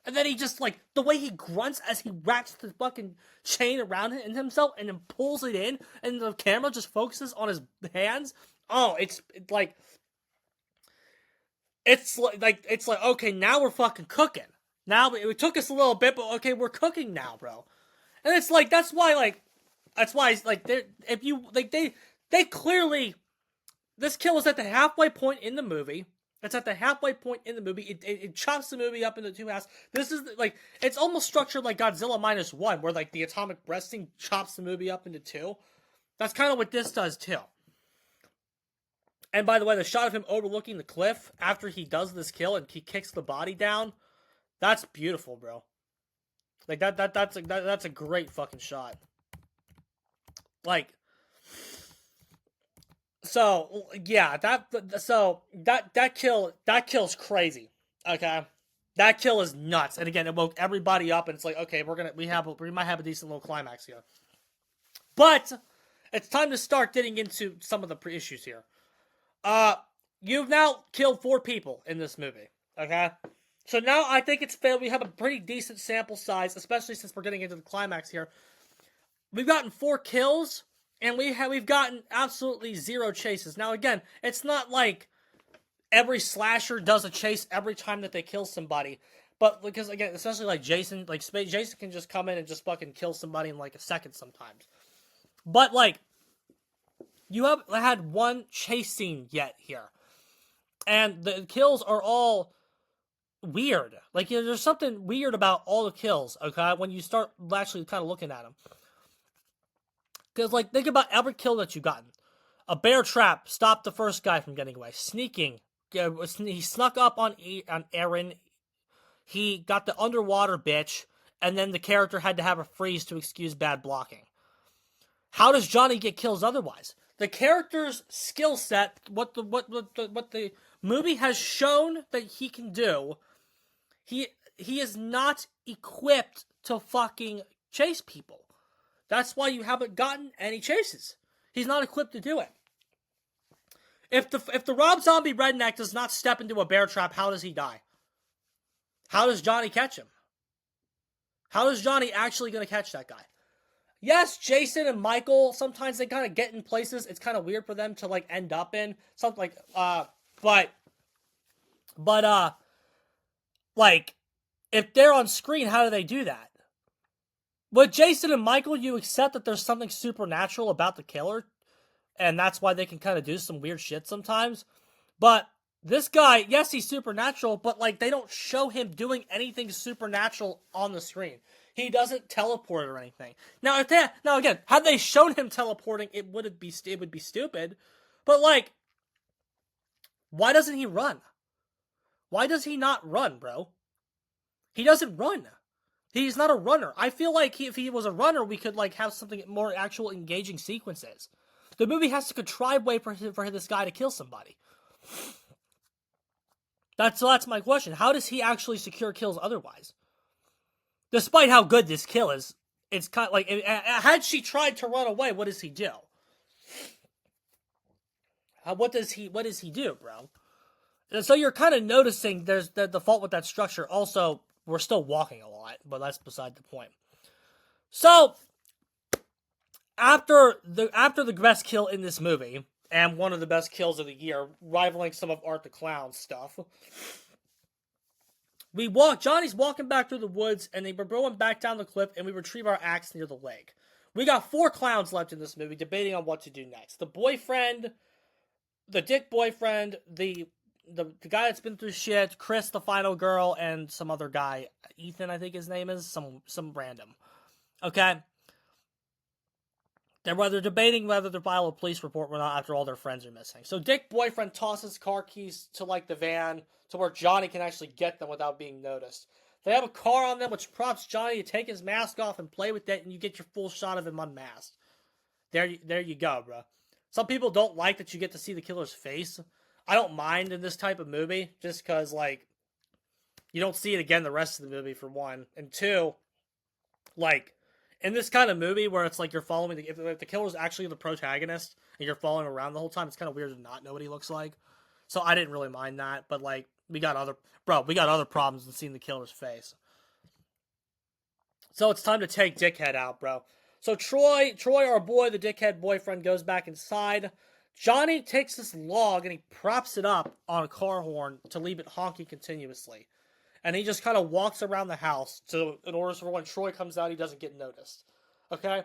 And then he just, like, the way he grunts as he wraps the fucking chain around himself and then pulls it in, and the camera just focuses on his hands. Oh, it's like, okay, now we're fucking cooking. Now, it took us a little bit, but okay, we're cooking now, bro. And it's like, that's why, they clearly, this kill is at the halfway point in the movie. It's at the halfway point in the movie. It chops the movie up into two halves. This is, like, it's almost structured like Godzilla -1, where, like, the atomic breasting chops the movie up into two. That's kind of what this does, too. And by the way, the shot of him overlooking the cliff after he does this kill and he kicks the body down, that's beautiful, bro. Like, that's a great fucking shot. Like, so yeah, that kill's crazy. Okay, that kill is nuts. And again, it woke everybody up, and it's like, okay, we might have a decent little climax here. But it's time to start getting into some of the issues here. You've now killed 4 people in this movie. Okay. So now I think it's fair we have a pretty decent sample size, especially since we're getting into the climax here. We've gotten 4 kills, and we've gotten absolutely 0 chases. Now again, it's not like every slasher does a chase every time that they kill somebody, but because again, especially like Jason, Jason can just come in and just fucking kill somebody in like a second sometimes. But like, you haven't had 1 chase scene yet here, and the kills are all weird. Like, you know, there's something weird about all the kills, okay, when you start actually kind of looking at them. Because, like, think about every kill that you've gotten. A bear trap stopped the first guy from getting away. Sneaking. He snuck up on Aaron. He got the underwater bitch, and then the character had to have a freeze to excuse bad blocking. How does Johnny get kills otherwise? The character's skill set, what the movie has shown that he can do, he is not equipped to fucking chase people. That's why you haven't gotten any chases. He's not equipped to do it. If the Rob Zombie redneck does not step into a bear trap, how does he die? How does Johnny catch him? How is Johnny actually going to catch that guy? Yes, Jason and Michael, sometimes they kind of get in places it's kind of weird for them to, like, end up in. Something like, like, if they're on screen, how do they do that? With Jason and Michael, you accept that there's something supernatural about the killer, and that's why they can kind of do some weird shit sometimes. But this guy, yes, he's supernatural, but, like, they don't show him doing anything supernatural on the screen. He doesn't teleport or anything. Now, again, had they shown him teleporting, it would be stupid. But, like, why doesn't he run? Why does he not run, bro? He doesn't run. He's not a runner. I feel like if he was a runner, we could, like, have something more actual engaging sequences. The movie has to contrive way for this guy to kill somebody. That's my question. How does he actually secure kills otherwise? despite how good this kill is, it's kind of like, had she tried to run away, what does he do? What does he do, bro? And so you're kind of noticing there's the fault with that structure. Also, we're still walking a lot, but that's beside the point. So, after the best kill in this movie, and one of the best kills of the year, rivaling some of Art the Clown's stuff, Johnny's walking back through the woods, and we're going back down the cliff, and we retrieve our axe near the lake. We got 4 clowns left in this movie, debating on what to do next. The boyfriend, the dick boyfriend, the guy that's been through shit, Chris, the final girl, and some other guy, Ethan, I think his name is, some random. Okay? They're debating whether to file a police report or not after all their friends are missing. So dick boyfriend tosses car keys to, like, the van to where Johnny can actually get them without being noticed. They have a car on them, which prompts Johnny to take his mask off and play with it, and you get your full shot of him unmasked. There you go, bro. Some people don't like that you get to see the killer's face. I don't mind in this type of movie, just because, like, you don't see it again the rest of the movie, for one. And two, like, in this kind of movie where it's like you're following, if the killer's actually the protagonist, and you're following around the whole time, it's kind of weird to not know what he looks like. So I didn't really mind that, but, like, we got other problems than seeing the killer's face. So it's time to take Dickhead out, bro. So Troy, our boy, the dickhead boyfriend, goes back inside. Johnny takes this log and he props it up on a car horn to leave it honking continuously. And he just kind of walks around the house in order for when Troy comes out, he doesn't get noticed. Okay?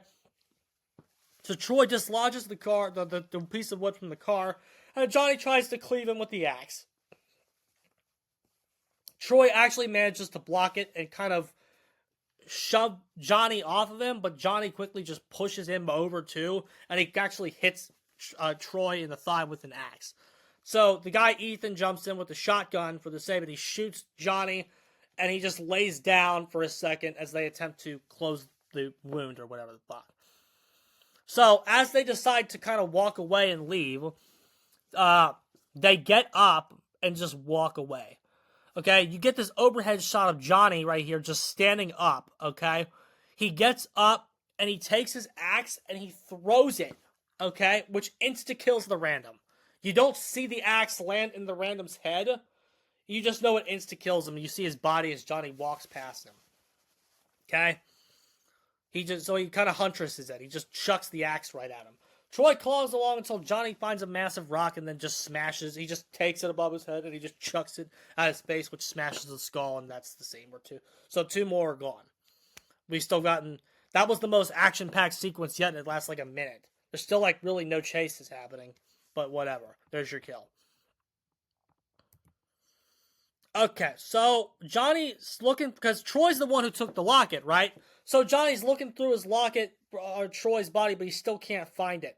So Troy dislodges the car, the piece of wood from the car, and Johnny tries to cleave him with the axe. Troy actually manages to block it and kind of shove Johnny off of him, but Johnny quickly just pushes him over too, and he actually hits Troy in the thigh with an axe. So the guy Ethan jumps in with the shotgun for the save, and he shoots Johnny, and he just lays down for a second as they attempt to close the wound or whatever the fuck. So as they decide to kind of walk away and leave, they get up and just walk away. Okay, you get this overhead shot of Johnny right here just standing up, okay? He gets up and he takes his axe and he throws it, okay? Which insta-kills the random. You don't see the axe land in the random's head. You just know it insta-kills him. You see his body as Johnny walks past him. Okay? He kind of huntresses it. He just chucks the axe right at him. Troy claws along until Johnny finds a massive rock and then just smashes. He just takes it above his head and he just chucks it at his face, which smashes the skull, and that's the scene. So 2 more are gone. We've still gotten... That was the most action-packed sequence yet, and it lasts like a minute. There's still, like, really no chases happening. But whatever. There's your kill. Okay, so Johnny's looking... Because Troy's the one who took the locket, right? So Johnny's looking through his locket, or Troy's body, but he still can't find it.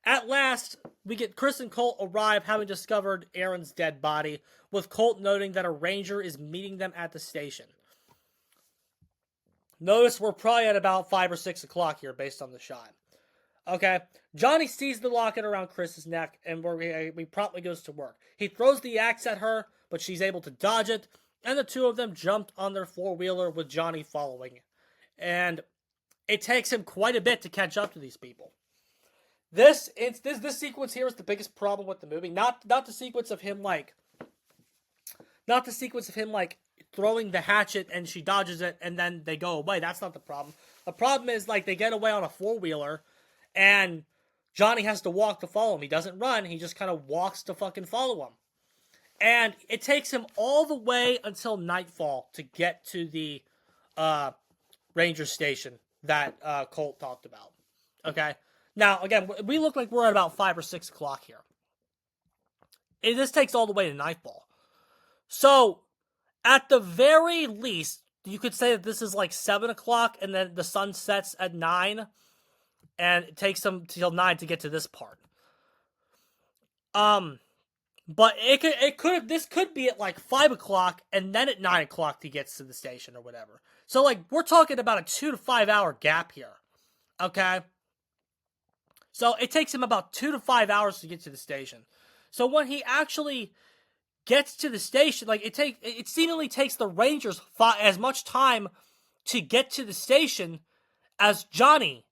At last, we get Chris and Colt arrive, having discovered Aaron's dead body, with Colt noting that a ranger is meeting them at the station. Notice we're probably at about 5 or 6 o'clock here, based on the shot. Okay, Johnny sees the locket around Chris's neck, and he promptly goes to work. He throws the axe at her, but she's able to dodge it, and the two of them jumped on their four-wheeler with Johnny following. And it takes him quite a bit to catch up to these people. This sequence here is the biggest problem with the movie. Not the sequence of him like throwing the hatchet and she dodges it and then they go away. That's not the problem. The problem is like they get away on a four-wheeler and Johnny has to walk to follow him. He doesn't run. He just kind of walks to fucking follow him. And it takes him all the way until nightfall to get to the ranger station that Colt talked about. Okay? Now, again, we look like we're at about 5 or 6 o'clock here. And this takes all the way to nightfall. So, at the very least, you could say that this is like 7 o'clock and then the sun sets at 9. And it takes them till 9 to get to this part. But this could be at like 5 o'clock and then at 9 o'clock he gets to the station or whatever. So like we're talking about a 2 to 5 hour gap here. Okay? So it takes him about 2 to 5 hours to get to the station. So when he actually gets to the station, like it seemingly takes the Rangers as much time to get to the station as Johnny.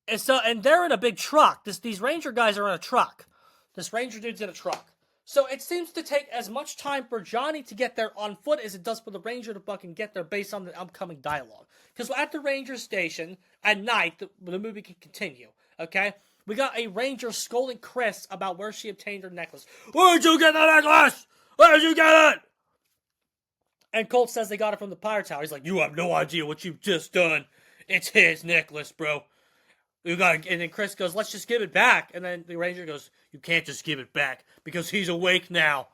And they're in a big truck. These ranger guys are in a truck. This ranger dude's in a truck. So it seems to take as much time for Johnny to get there on foot as it does for the ranger to fucking get there based on the upcoming dialogue. Because at the ranger station, at night, the movie can continue, okay? We got a ranger scolding Chris about where she obtained her necklace. Where'd you get the necklace? Where'd you get it? And Colt says they got it from the Pirate Tower. He's like, you have no idea what you've just done. It's his necklace, bro. And then Chris goes, let's just give it back. And then the ranger goes, you can't just give it back because he's awake now.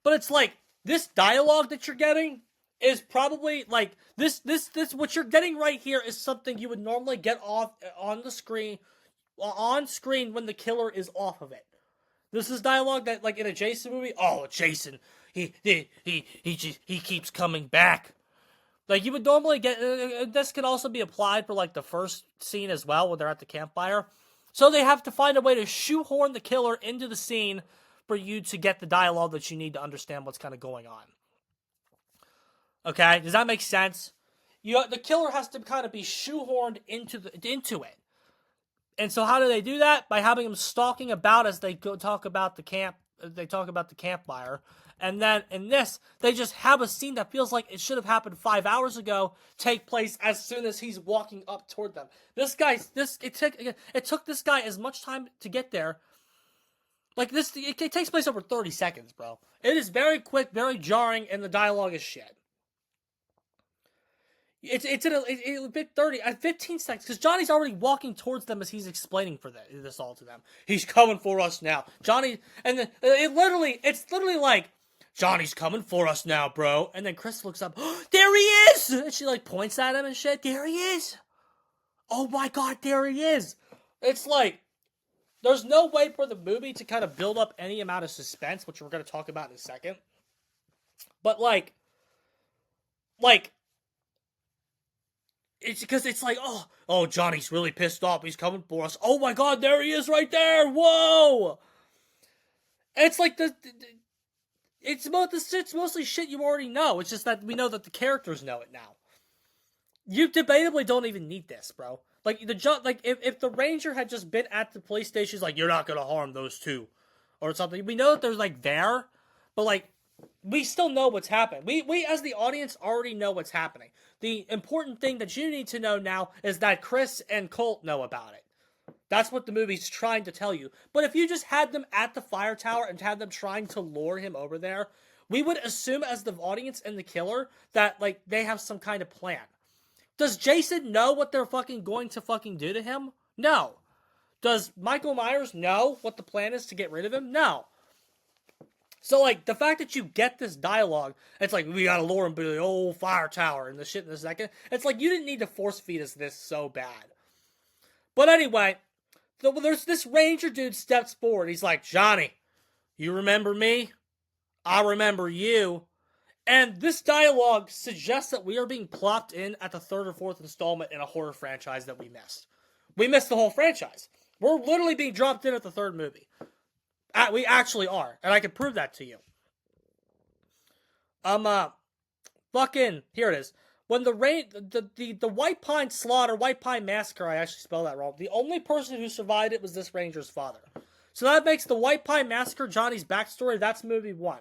But it's like, this dialogue that you're getting is probably like, this what you're getting right here is something you would normally get off on screen when the killer is off of it. This is dialogue that, like, in a Jason movie, oh, Jason, he keeps coming back. Like, you would normally get, this could also be applied for, like, the first scene as well, when they're at the campfire. So they have to find a way to shoehorn the killer into the scene for you to get the dialogue that you need to understand what's kind of going on. Okay, does that make sense? The killer has to kind of be shoehorned into it. And so how do they do that? By having him stalking about as they go talk about the camp. They talk about the campfire. And then in this, they just have a scene that feels like it should have happened 5 hours ago take place as soon as he's walking up toward them. It took this guy as much time to get there. Like this, it takes place over 30 seconds, bro. It is very quick, very jarring, and the dialogue is shit. It's a bit 15 seconds, because Johnny's already walking towards them as he's explaining this all to them. He's coming for us now. Johnny, and then it's literally like, Johnny's coming for us now, bro. And then Chris looks up, oh, there he is! And she like points at him and shit. There he is! Oh my god, there he is! It's like, there's no way for the movie to kind of build up any amount of suspense, which we're going to talk about in a second. But like, it's because it's like, oh, Johnny's really pissed off. He's coming for us. Oh my god, there he is right there. Whoa! And it's like it's mostly shit you already know. It's just that we know that the characters know it now. You debatably don't even need this, bro. Like if the ranger had just been at the police station, he's like, you're not gonna harm those two, or something. We know that there's like there, but like, we still know what's happening. We as the audience already know what's happening. The important thing that you need to know now is that Chris and Colt know about it. That's what the movie's trying to tell you. But if you just had them at the fire tower and had them trying to lure him over there, we would assume as the audience and the killer that like they have some kind of plan. Does Jason know what they're fucking going to fucking do to him? No. Does Michael Myers know what the plan is to get rid of him? No. So, like, the fact that you get this dialogue, it's like, we gotta lure him to the old fire tower and the shit in a second. It's like, you didn't need to force feed us this so bad. But anyway, there's this ranger dude steps forward. He's like, Johnny, you remember me? I remember you. And this dialogue suggests that we are being plopped in at the third or fourth installment in a horror franchise that we missed. We missed the whole franchise. We're literally being dropped in at the third movie. We actually are, and I can prove that to you. Here it is. When the White Pine Slaughter, White Pine Massacre, I actually spelled that wrong. The only person who survived it was this ranger's father. So that makes the White Pine Massacre Johnny's backstory. That's movie 1.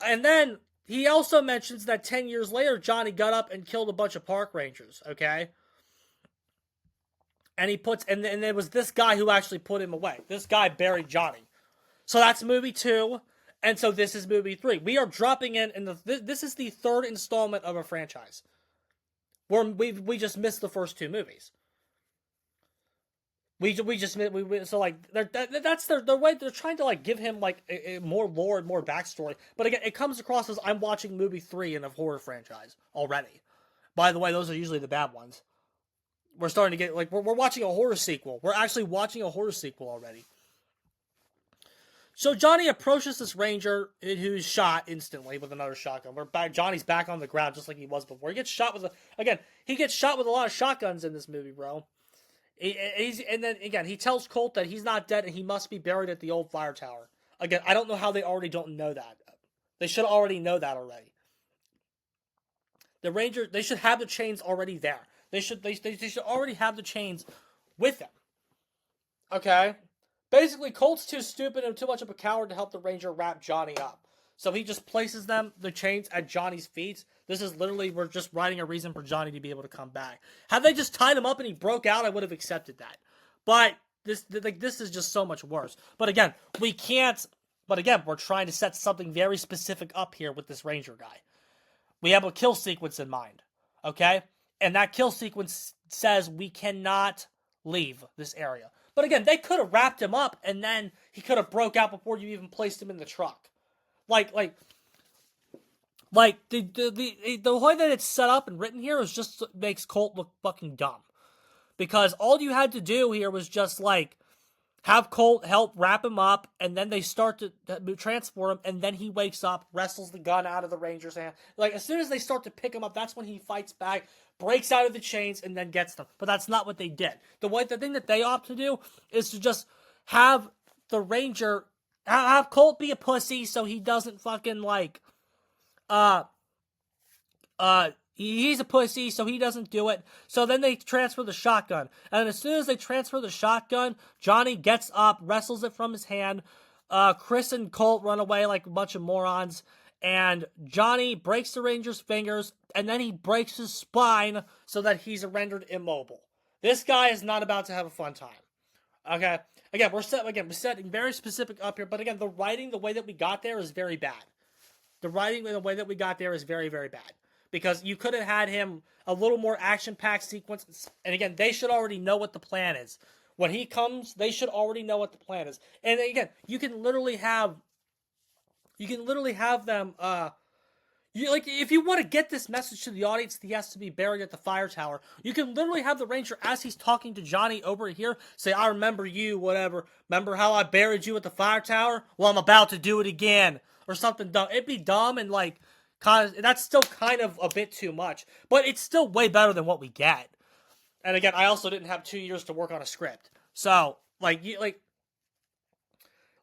And then he also mentions that 10 years later, Johnny got up and killed a bunch of park rangers, okay? And and it was this guy who actually put him away. This guy buried Johnny. So that's movie 2, and so this is movie 3. We are dropping this is the third installment of a franchise. We just missed the first 2 movies. So like that's their way. They're trying to like give him like a more lore and more backstory. But again, it comes across as I'm watching movie 3 in a horror franchise already. By the way, those are usually the bad ones. We're starting to get like we're watching a horror sequel. We're actually watching a horror sequel already. So Johnny approaches this ranger who's shot instantly with another shotgun. Johnny's back on the ground just like he was before. He gets shot with a lot of shotguns in this movie, bro. And then again, he tells Colt that he's not dead and he must be buried at the old fire tower. Again, I don't know how they already don't know that. They should already know that already. The Ranger, they should have the chains already there. They should already have the chains with them. Okay? Basically, Colt's too stupid and too much of a coward to help the Ranger wrap Johnny up. So he just places the chains at Johnny's feet. This is literally, we're just writing a reason for Johnny to be able to come back. Had they just tied him up and he broke out, I would have accepted that. But this is just so much worse. But again, we can't. But again, we're trying to set something very specific up here with this Ranger guy. We have a kill sequence in mind, okay? And that kill sequence says we cannot leave this area. But again, they could have wrapped him up and then he could have broke out before you even placed him in the truck. Like the way that it's set up and written here is just makes Colt look fucking dumb. Because all you had to do here was just like have Colt help wrap him up, and then they start to transport him, and then he wakes up, wrestles the gun out of the Ranger's hand. Like, as soon as they start to pick him up, that's when he fights back, breaks out of the chains, and then gets them. But that's not what they did. The thing that they opt to do is to just have the Ranger, have Colt be a pussy so he doesn't fucking, like, he's a pussy, so he doesn't do it. So then they transfer the shotgun. And as soon as they transfer the shotgun, Johnny gets up, wrestles it from his hand. Chris and Colt run away like a bunch of morons. And Johnny breaks the Ranger's fingers, and then he breaks his spine so that he's rendered immobile. This guy is not about to have a fun time. Okay? Again, we're setting very specific up here. But again, the writing, the way that we got there is very bad. The writing, the way that we got there is very, very bad. Because you could have had him a little more action-packed sequence. And again, they should already know what the plan is. When he comes, they should already know what the plan is. And again, you can literally have them, if you want to get this message to the audience that he has to be buried at the fire tower, you can literally have the Ranger, as he's talking to Johnny over here, say, I remember you, whatever. Remember how I buried you at the fire tower? Well, I'm about to do it again. Or something dumb. It'd be dumb and that's still kind of a bit too much, but it's still way better than what we get. And again, I also didn't have 2 years to work on a script, so the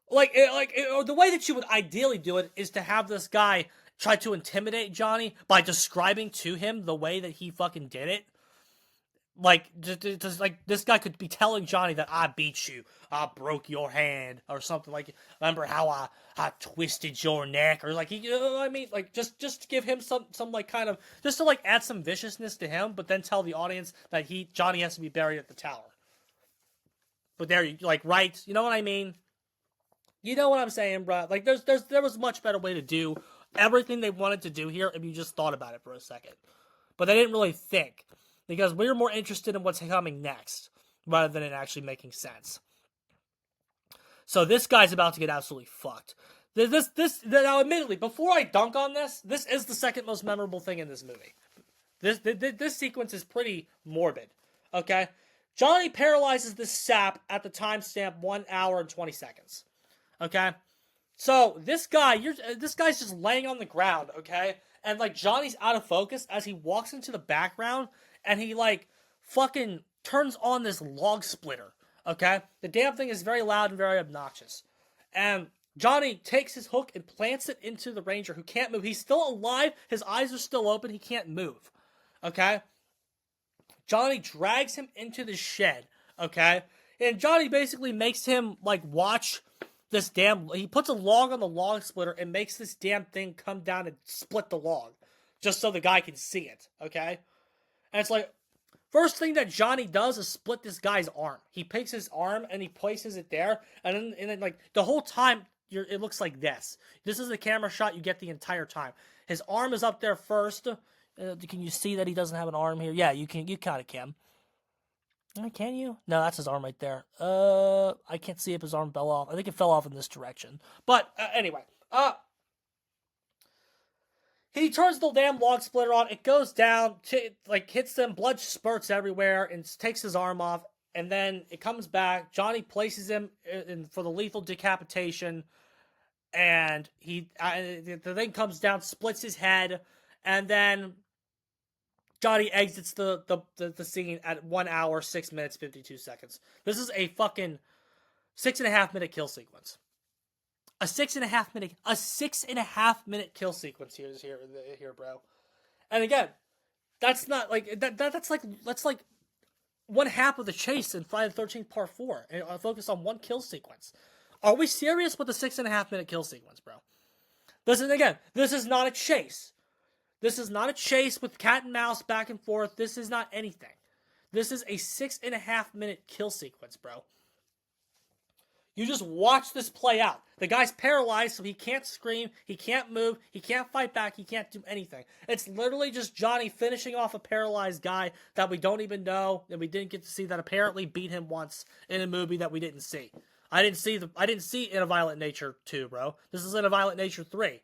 way that you would ideally do it is to have this guy try to intimidate Johnny by describing to him the way that he fucking did it. Just this guy could be telling Johnny that I beat you, I broke your hand, or something like. Remember how I twisted your neck, or you know what I mean? Just to give him some just to add some viciousness to him, but then tell the audience that Johnny has to be buried at the tower. But there you right, you know what I mean? You know what I'm saying, bro? There was a much better way to do everything they wanted to do here if you just thought about it for a second, but they didn't really think. Because we were more interested in what's coming next, rather than it actually making sense. So this guy's about to get absolutely fucked. Now, admittedly, before I dunk on this is the second most memorable thing in this movie. This sequence is pretty morbid. Okay, Johnny paralyzes this sap at the timestamp 1 hour and 20 seconds. Okay, so this guy's just laying on the ground. Okay, and Johnny's out of focus as he walks into the background. And he, fucking turns on this log splitter, okay? The damn thing is very loud and very obnoxious. And Johnny takes his hook and plants it into the Ranger, who can't move. He's still alive. His eyes are still open. He can't move, okay? Johnny drags him into the shed, okay? And Johnny basically makes him, watch this damn... He puts a log on the log splitter and makes this damn thing come down and split the log, just so the guy can see it, okay? And it's first thing that Johnny does is split this guy's arm. He picks his arm and he places it there. And then the whole time, it looks like this. This is the camera shot you get the entire time. His arm is up there first. Can you see that he doesn't have an arm here? Yeah, you can. You kind of can. Can you? No, that's his arm right there. I can't see if his arm fell off. I think it fell off in this direction. But anyway, he turns the damn log splitter on. It goes down, hits them. Blood spurts everywhere and takes his arm off. And then it comes back. Johnny places him in for the lethal decapitation. And the thing comes down, splits his head. And then Johnny exits the scene at 1 hour, 6 minutes, 52 seconds. This is a fucking 6.5 minute kill sequence. A 6.5 minute kill sequence here, bro. And again, That's not like that's like one half of the chase in Friday the 13th Part 4, and I'll focus on one kill sequence. Are we serious with the 6.5-minute kill sequence, bro? This is not a chase. This is not a chase with cat and mouse back and forth. This is not anything. This is a 6.5-minute kill sequence, bro. You just watch this play out. The guy's paralyzed, so he can't scream, he can't move, he can't fight back, he can't do anything. It's literally just Johnny finishing off a paralyzed guy that we don't even know, and we didn't get to see, that apparently beat him once in a movie that we didn't see. I didn't see In a Violent Nature 2, bro. This is In a Violent Nature 3.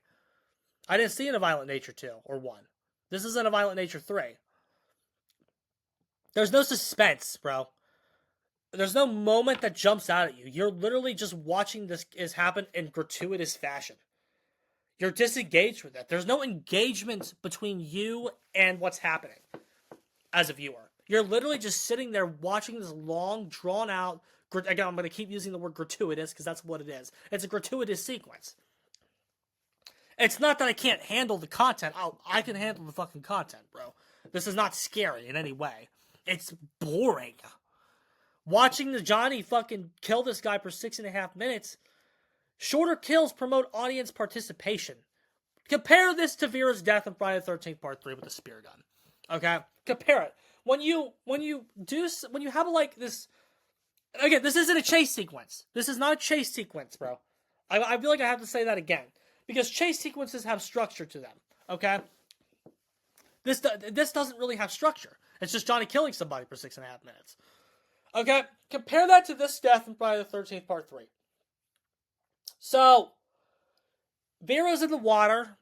I didn't see In a Violent Nature 2 or 1. This is In a Violent Nature 3. There's no suspense, bro. There's no moment that jumps out at you. You're literally just watching this happen in gratuitous fashion. You're disengaged with it. There's no engagement between you and what's happening as a viewer. You're literally just sitting there watching this long, drawn-out... Again, I'm going to keep using the word gratuitous because that's what it is. It's a gratuitous sequence. It's not that I can't handle the content. I can handle the fucking content, bro. This is not scary in any way. It's boring. Watching the Johnny fucking kill this guy for 6.5 minutes, shorter kills promote audience participation. Compare this to Vera's death in Friday the 13th Part 3 with the spear gun. Okay? Compare it. When you have like this... Again, this isn't a chase sequence. This is not a chase sequence, bro. I feel like I have to say that again. Because chase sequences have structure to them. Okay? This doesn't really have structure. It's just Johnny killing somebody for 6.5 minutes. Okay? Compare that to this death in Friday the 13th Part 3. So, Vera's in the water.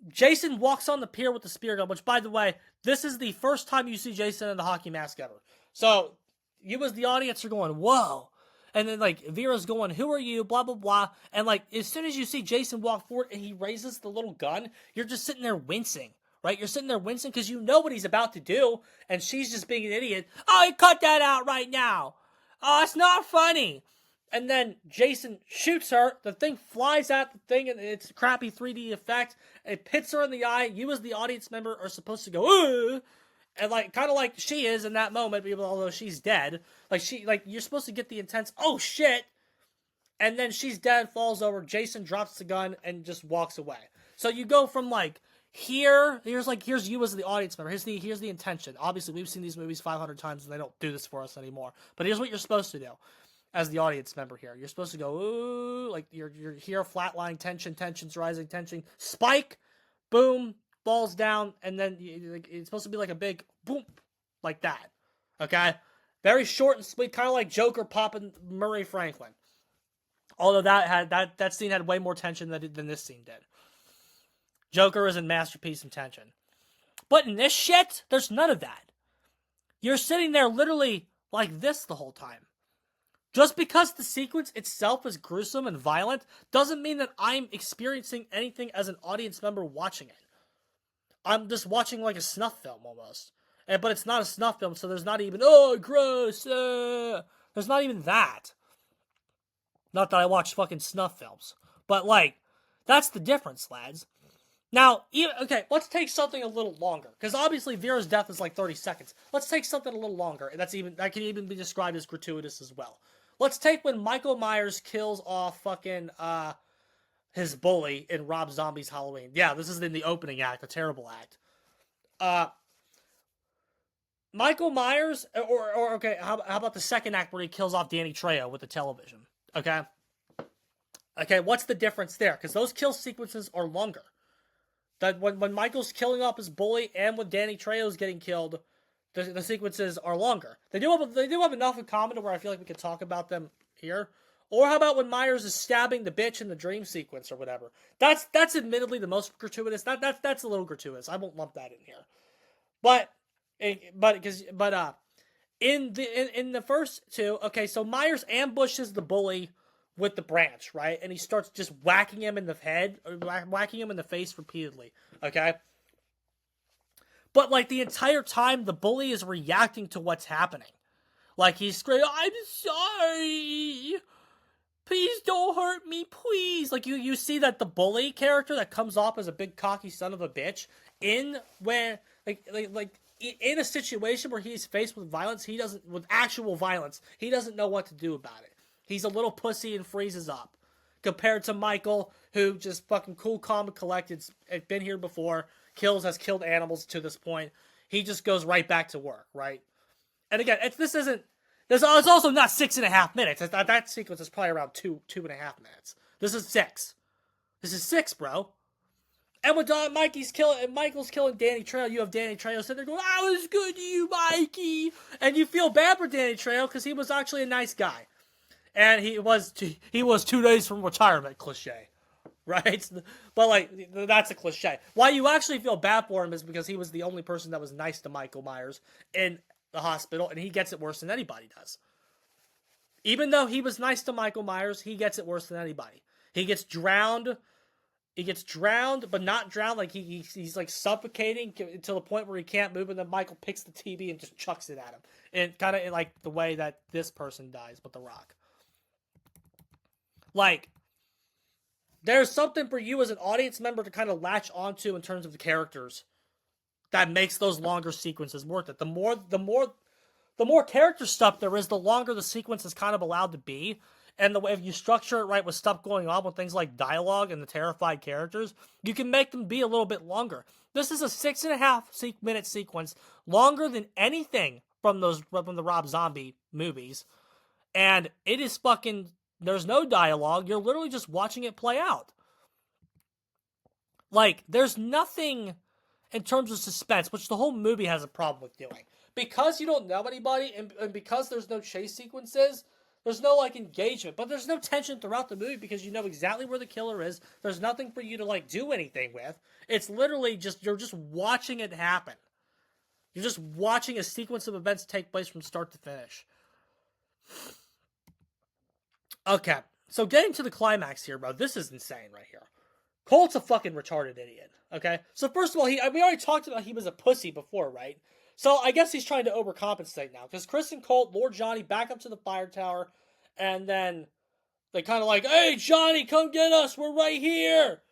Jason walks on the pier with the spear gun, which, by the way, this is the first time you see Jason in the hockey mask ever. So, you as the audience are going, whoa. And then, like, Vera's going, who are you, blah, blah, blah. And, like, as soon as you see Jason walk forward and he raises the little gun, you're just sitting there wincing. Right? You're sitting there wincing because you know what he's about to do, and she's just being an idiot. Oh, you cut that out right now. Oh, it's not funny. And then Jason shoots her. The thing flies at the thing, and it's a crappy 3D effect. It hits her in the eye. You as the audience member are supposed to go, ugh! And like, kind of like she is in that moment, although she's dead. Like you're supposed to get the intense, oh shit! And then she's dead, falls over. Jason drops the gun and just walks away. So you go from like, here's you as the audience member. Here's the intention. Obviously, we've seen these movies 500 times and they don't do this for us anymore. But here's what you're supposed to do as the audience member here. You're supposed to go, ooh, like you're here, flatline, tension's rising, tension, spike, boom, falls down, and then it's supposed to be like a big boom, like that. Okay? Very short and sweet, kind of like Joker popping Murray Franklin. Although that scene had way more tension than this scene did. Joker is in masterpiece and tension. But in this shit, there's none of that. You're sitting there literally like this the whole time. Just because the sequence itself is gruesome and violent doesn't mean that I'm experiencing anything as an audience member watching it. I'm just watching like a snuff film almost. But it's not a snuff film, so there's not even, oh, gross. There's not even that. Not that I watch fucking snuff films. But like, that's the difference, lads. Now, okay, let's take something a little longer, because obviously Vera's death is like 30 seconds. Let's take something a little longer, and that can even be described as gratuitous as well. Let's take when Michael Myers kills off fucking his bully in Rob Zombie's Halloween. Yeah, this is in the opening act, a terrible act. Michael Myers, or okay, how about the second act where he kills off Danny Trejo with the television? Okay, what's the difference there? Because those kill sequences are longer. That when Michael's killing off his bully and when Danny Trejo's getting killed, the sequences are longer. They do have enough in common to where I feel like we could talk about them here. Or how about when Myers is stabbing the bitch in the dream sequence or whatever? That's admittedly the most gratuitous. That's a little gratuitous. I won't lump that in here. But in the first two, okay, so Myers ambushes the bully with the branch, right? And he starts just whacking him in the head, or whacking him in the face repeatedly, okay? But, like, the entire time, the bully is reacting to what's happening. Like, he's screaming, I'm sorry! Please don't hurt me, please! Like, you see that the bully character that comes off as a big cocky son of a bitch, in a situation where he's faced with violence, with actual violence, he doesn't know what to do about it. He's a little pussy and freezes up. Compared to Michael, who just fucking cool, calm, and collected, has been here before, has killed animals to this point. He just goes right back to work, right? And again, it's also not 6.5 minutes. That sequence is probably around 2.5 minutes. This is 6. This is 6, bro. And when Michael's killing Danny Trejo, you have Danny Trejo sitting there going, "I was good to you, Mikey," and you feel bad for Danny Trejo because he was actually a nice guy, and he was 2 days from retirement, cliche, right? But like that's a cliche. Why you actually feel bad for him is because he was the only person that was nice to Michael Myers in the hospital, and he gets it worse than anybody does. Even though he was nice to Michael Myers, he gets it worse than anybody. He gets drowned. He gets drowned, but not drowned. Like he's like suffocating to the point where he can't move, and then Michael picks the TV and just chucks it at him, and kind of like the way that this person dies with The Rock. Like, there's something for you as an audience member to kind of latch onto in terms of the characters that makes those longer sequences worth it. The more character stuff there is, the longer the sequence is kind of allowed to be. And the way if you structure it right with stuff going on with things like dialogue and the terrified characters, you can make them be a little bit longer. This is a 6.5 minute sequence, longer than anything from the Rob Zombie movies. And it is fucking, there's no dialogue. You're literally just watching it play out. Like, there's nothing in terms of suspense, which the whole movie has a problem with doing. Because you don't know anybody, and because there's no chase sequences, there's no, like, engagement, but there's no tension throughout the movie because you know exactly where the killer is. There's nothing for you to, like, do anything with. It's literally just, you're just watching it happen. You're just watching a sequence of events take place from start to finish. Okay, so getting to the climax here, bro, this is insane right here. Colt's a fucking retarded idiot, okay? So first of all, we already talked about he was a pussy before, right? So I guess he's trying to overcompensate now, because Chris and Colt lure Johnny back up to the fire tower, and then they kind of like, "Hey, Johnny, come get us, we're right here!"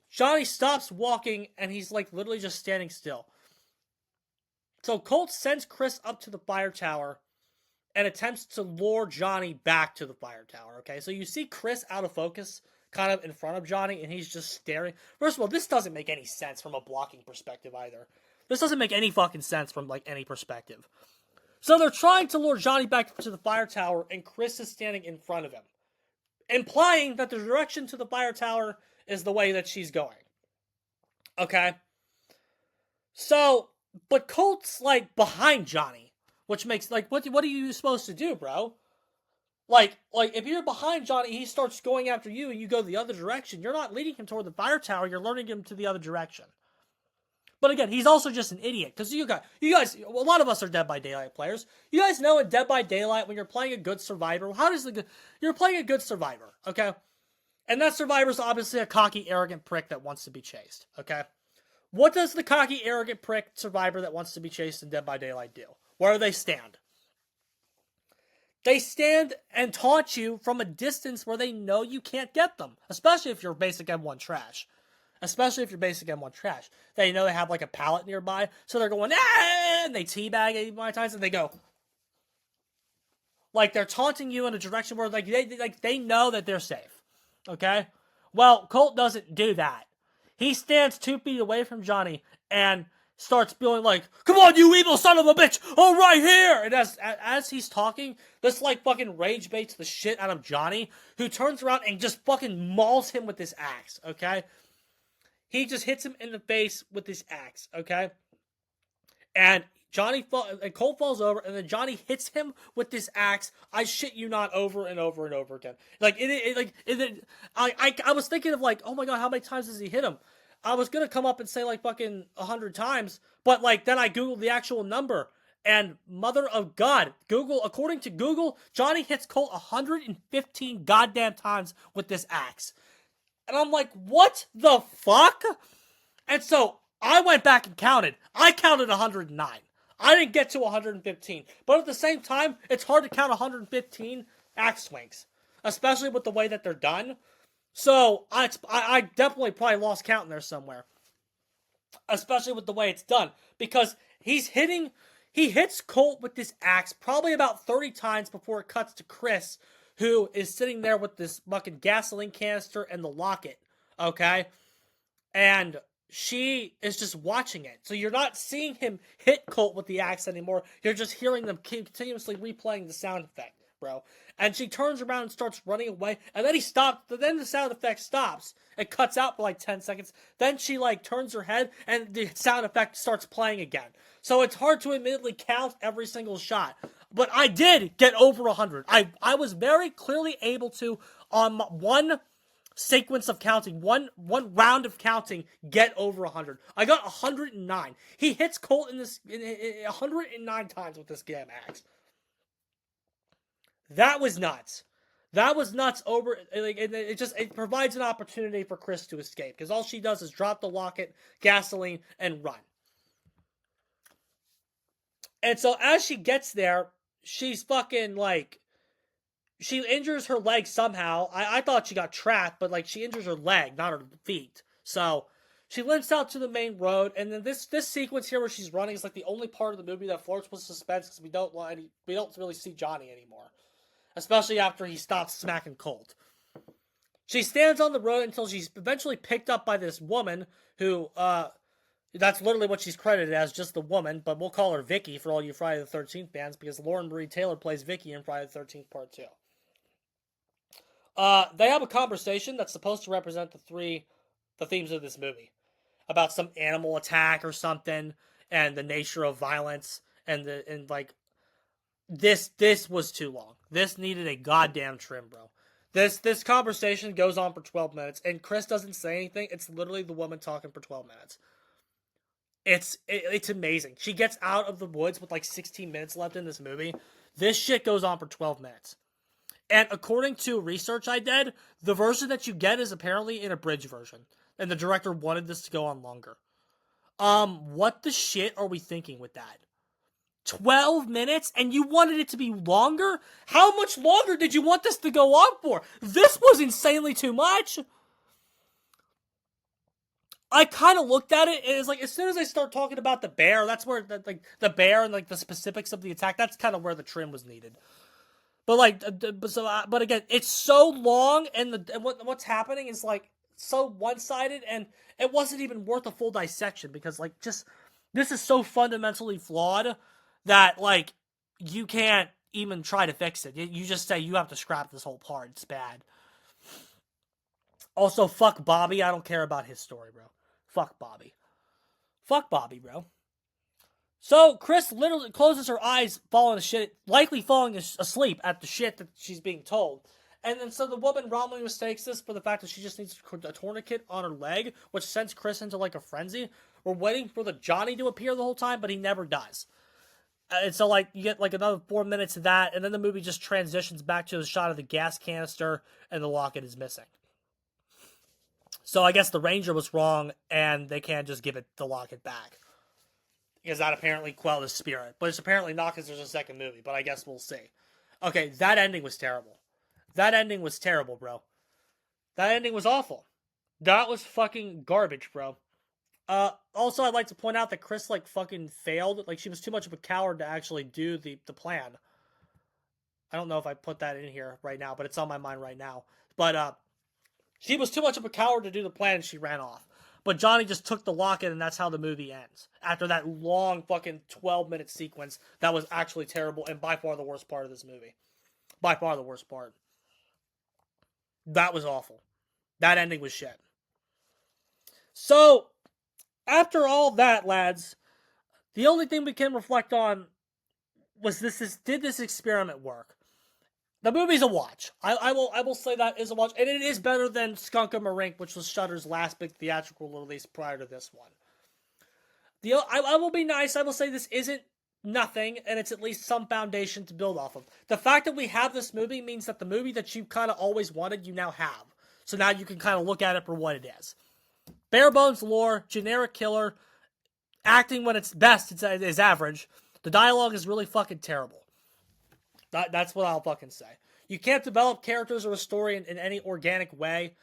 Johnny stops walking, and he's like literally just standing still. So Colt sends Chris up to the fire tower, and attempts to lure Johnny back to the fire tower, okay? So you see Chris out of focus, kind of in front of Johnny, and he's just staring. First of all, this doesn't make any sense from a blocking perspective either. This doesn't make any fucking sense from, like, any perspective. So they're trying to lure Johnny back to the fire tower, and Chris is standing in front of him, implying that the direction to the fire tower is the way that she's going. Okay? So, but Colt's, like, behind Johnny, which makes, like, what are you supposed to do, bro? Like, if you're behind Johnny, he starts going after you, and you go the other direction. You're not leading him toward the fire tower, you're luring him to the other direction. But again, he's also just an idiot, because you guys, a lot of us are Dead by Daylight players. You guys know in Dead by Daylight, when you're playing a good survivor, you're playing a good survivor, okay? And that survivor's obviously a cocky, arrogant prick that wants to be chased, okay? What does the cocky, arrogant prick survivor that wants to be chased in Dead by Daylight do? Where do they stand? They stand and taunt you from a distance where they know you can't get them, especially if you're basic M1 trash. They know they have like a pallet nearby, so they're going, "Ah!" and they teabag at my times, and they go, like they're taunting you in a direction where they know that they're safe. Okay? Well, Colt doesn't do that. He stands 2 feet away from Johnny and starts feeling like, "Come on, you evil son of a bitch! Oh, right here!" And as he's talking, this like fucking rage baits the shit out of Johnny, who turns around and just fucking mauls him with this axe, okay? He just hits him in the face with this axe, okay? And Colt falls over, and then Johnny hits him with this axe. I shit you not, over and over and over again. I was thinking of like, oh my god, how many times does he hit him? I was gonna come up and say like fucking 100 times, but like then I googled the actual number, and mother of God, according to Google, Johnny hits Colt 115 goddamn times with this axe. And I'm like, what the fuck? And so I went back and counted. I counted 109. I didn't get to 115. But at the same time, it's hard to count 115 axe swings, especially with the way that they're done. So I definitely probably lost count in there somewhere. especially with the way it's done, because he hits Colt with this axe probably about 30 times before it cuts to Chris, who is sitting there with this fucking gasoline canister and the locket, okay? And she is just watching it. So you're not seeing him hit Colt with the axe anymore. You're just hearing them continuously replaying the sound effect, bro. And she turns around and starts running away. And then he stops. Then the sound effect stops. It cuts out for like 10 seconds. Then she like turns her head and the sound effect starts playing again. So it's hard to admittedly count every single shot. But I did get over 100. I was very clearly able to, on one sequence of counting, one round of counting, get over 100. I got 109. He hits Colt in 109 times with this damn axe. That was nuts. That was nuts. Over like it provides an opportunity for Chris to escape, because all she does is drop the locket, gasoline, and run. And so as she gets there, she's fucking like, she injures her leg somehow. I thought she got trapped, but like she injures her leg, not her feet. So she limps out to the main road, and then this sequence here where she's running is like the only part of the movie that flirts with suspense, because we don't really see Johnny anymore, especially after he stops smacking Colt. She stands on the road until she's eventually picked up by this woman who, that's literally what she's credited as, just the woman, but we'll call her Vicky for all you Friday the 13th fans, because Lauren Marie Taylor plays Vicky in Friday the 13th Part 2. They have a conversation that's supposed to represent the themes of this movie, about some animal attack or something, and the nature of violence, and like, this was too long. This needed a goddamn trim, bro. This conversation goes on for 12 minutes, and Chris doesn't say anything. It's literally the woman talking for 12 minutes. It's amazing. She gets out of the woods with like 16 minutes left in this movie. This shit goes on for 12 minutes. And according to research I did, the version that you get is apparently an abridged version. And the director wanted this to go on longer. What the shit are we thinking with that? 12 minutes? And you wanted it to be longer? How much longer did you want this to go on for? This was insanely too much. I kind of looked at it, and it's like, as soon as I start talking about the bear, that's where the bear and like the specifics of the attack, that's kind of where the trim was needed. But like, but again, it's so long, and what's happening is like so one-sided, and it wasn't even worth a full dissection, because like, just, this is so fundamentally flawed that like you can't even try to fix it. You just say you have to scrap this whole part. It's bad. Also, fuck Bobby. I don't care about his story, bro. Fuck Bobby. Fuck Bobby, bro. So, Chris literally closes her eyes, likely falling asleep at the shit that she's being told. And then so the woman wrongly mistakes this for the fact that she just needs a tourniquet on her leg, which sends Chris into like a frenzy. We're waiting for the Johnny to appear the whole time, but he never does. And so like, you get like another 4 minutes of that, and then the movie just transitions back to a shot of the gas canister, and the locket is missing. So I guess the Ranger was wrong, and they can't just give it the locket back, because that apparently quelled his spirit. But it's apparently not, because there's a second movie, but I guess we'll see. Okay, that ending was terrible. That ending was terrible, bro. That ending was awful. That was fucking garbage, bro. Also, I'd like to point out that Chris, like, fucking failed. Like, she was too much of a coward to actually do the plan. I don't know if I put that in here right now, but it's on my mind right now. But, she was too much of a coward to do the plan, and she ran off. But Johnny just took the locket, and that's how the movie ends. After that long fucking 12-minute sequence that was actually terrible, and by far the worst part of this movie. By far the worst part. That was awful. That ending was shit. So, after all that, lads, the only thing we can reflect on was did this experiment work? The movie's a watch. I will say that is a watch, and it is better than Skunk and Marink, which was Shudder's last big theatrical release prior to this one. I will be nice. I will say this isn't nothing, and it's at least some foundation to build off of. The fact that we have this movie means that the movie that you kind of always wanted, you now have. So now you can kind of look at it for what it is. Bare bones lore, generic killer, acting when it's best is average. The dialogue is really fucking terrible. That's what I'll fucking say. You can't develop characters or a story in any organic way,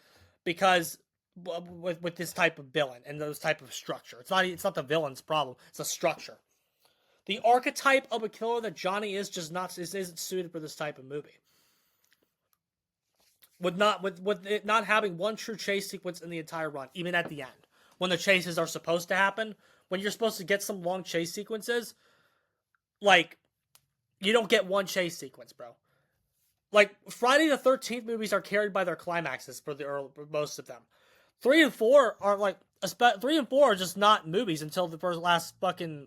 because with this type of villain and those type of structure. It's not the villain's problem. It's a structure. The archetype of a killer that Johnny is just not isn't suited for this type of movie. With it not having one true chase sequence in the entire run, even at the end, when the chases are supposed to happen, when you're supposed to get some long chase sequences, like, you don't get one chase sequence, bro. Like, Friday the 13th movies are carried by their climaxes for most of them. 3 and 4 are 3 and 4 are just not movies until the last fucking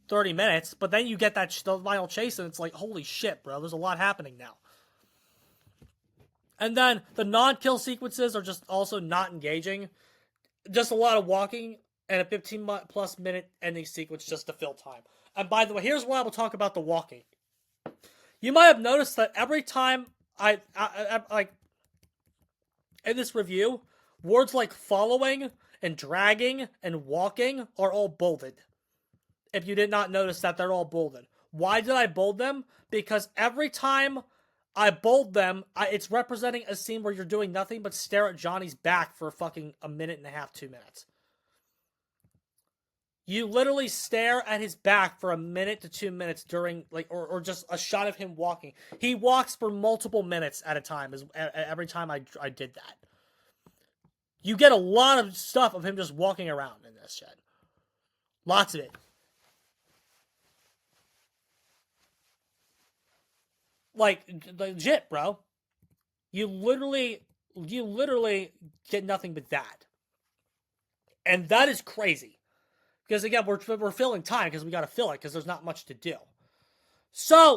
30 minutes, but then you get the final chase and it's like, holy shit, bro, there's a lot happening now. And then the non-kill sequences are just also not engaging. Just a lot of walking and a 15-plus minute ending sequence just to fill time. And by the way, here's why I will talk about the walking. You might have noticed that every time I like in this review, words like following and dragging and walking are all bolded. If you did not notice that, they're all bolded. Why did I bold them? Because every time I bold them, it's representing a scene where you're doing nothing but stare at Johnny's back for fucking a minute and a half, 2 minutes. You literally stare at his back for a minute to 2 minutes during, or just a shot of him walking. He walks for multiple minutes at a time, every time I did that. You get a lot of stuff of him just walking around in this shit. Lots of it. Like, legit, bro. You literally get nothing but that. And that is crazy. Because, again, we're filling time because we got to fill it because there's not much to do. So,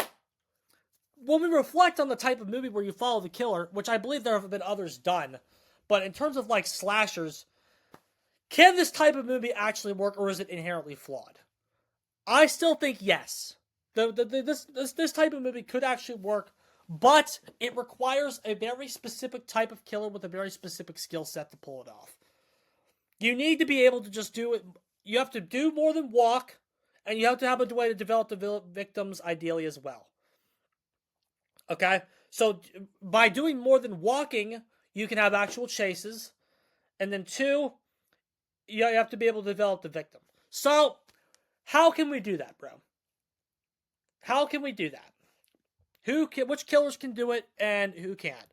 when we reflect on the type of movie where you follow the killer, which I believe there have been others done, but in terms of, like, slashers, can this type of movie actually work or is it inherently flawed? I still think yes. This type of movie could actually work, but it requires a very specific type of killer with a very specific skill set to pull it off. You need to be able to just do it. You have to do more than walk, and you have to have a way to develop the victims ideally as well. Okay? So by doing more than walking, you can have actual chases, and then 2, you have to be able to develop the victim. So, how can we do that, bro? How can we do that? Which killers can do it and who can't?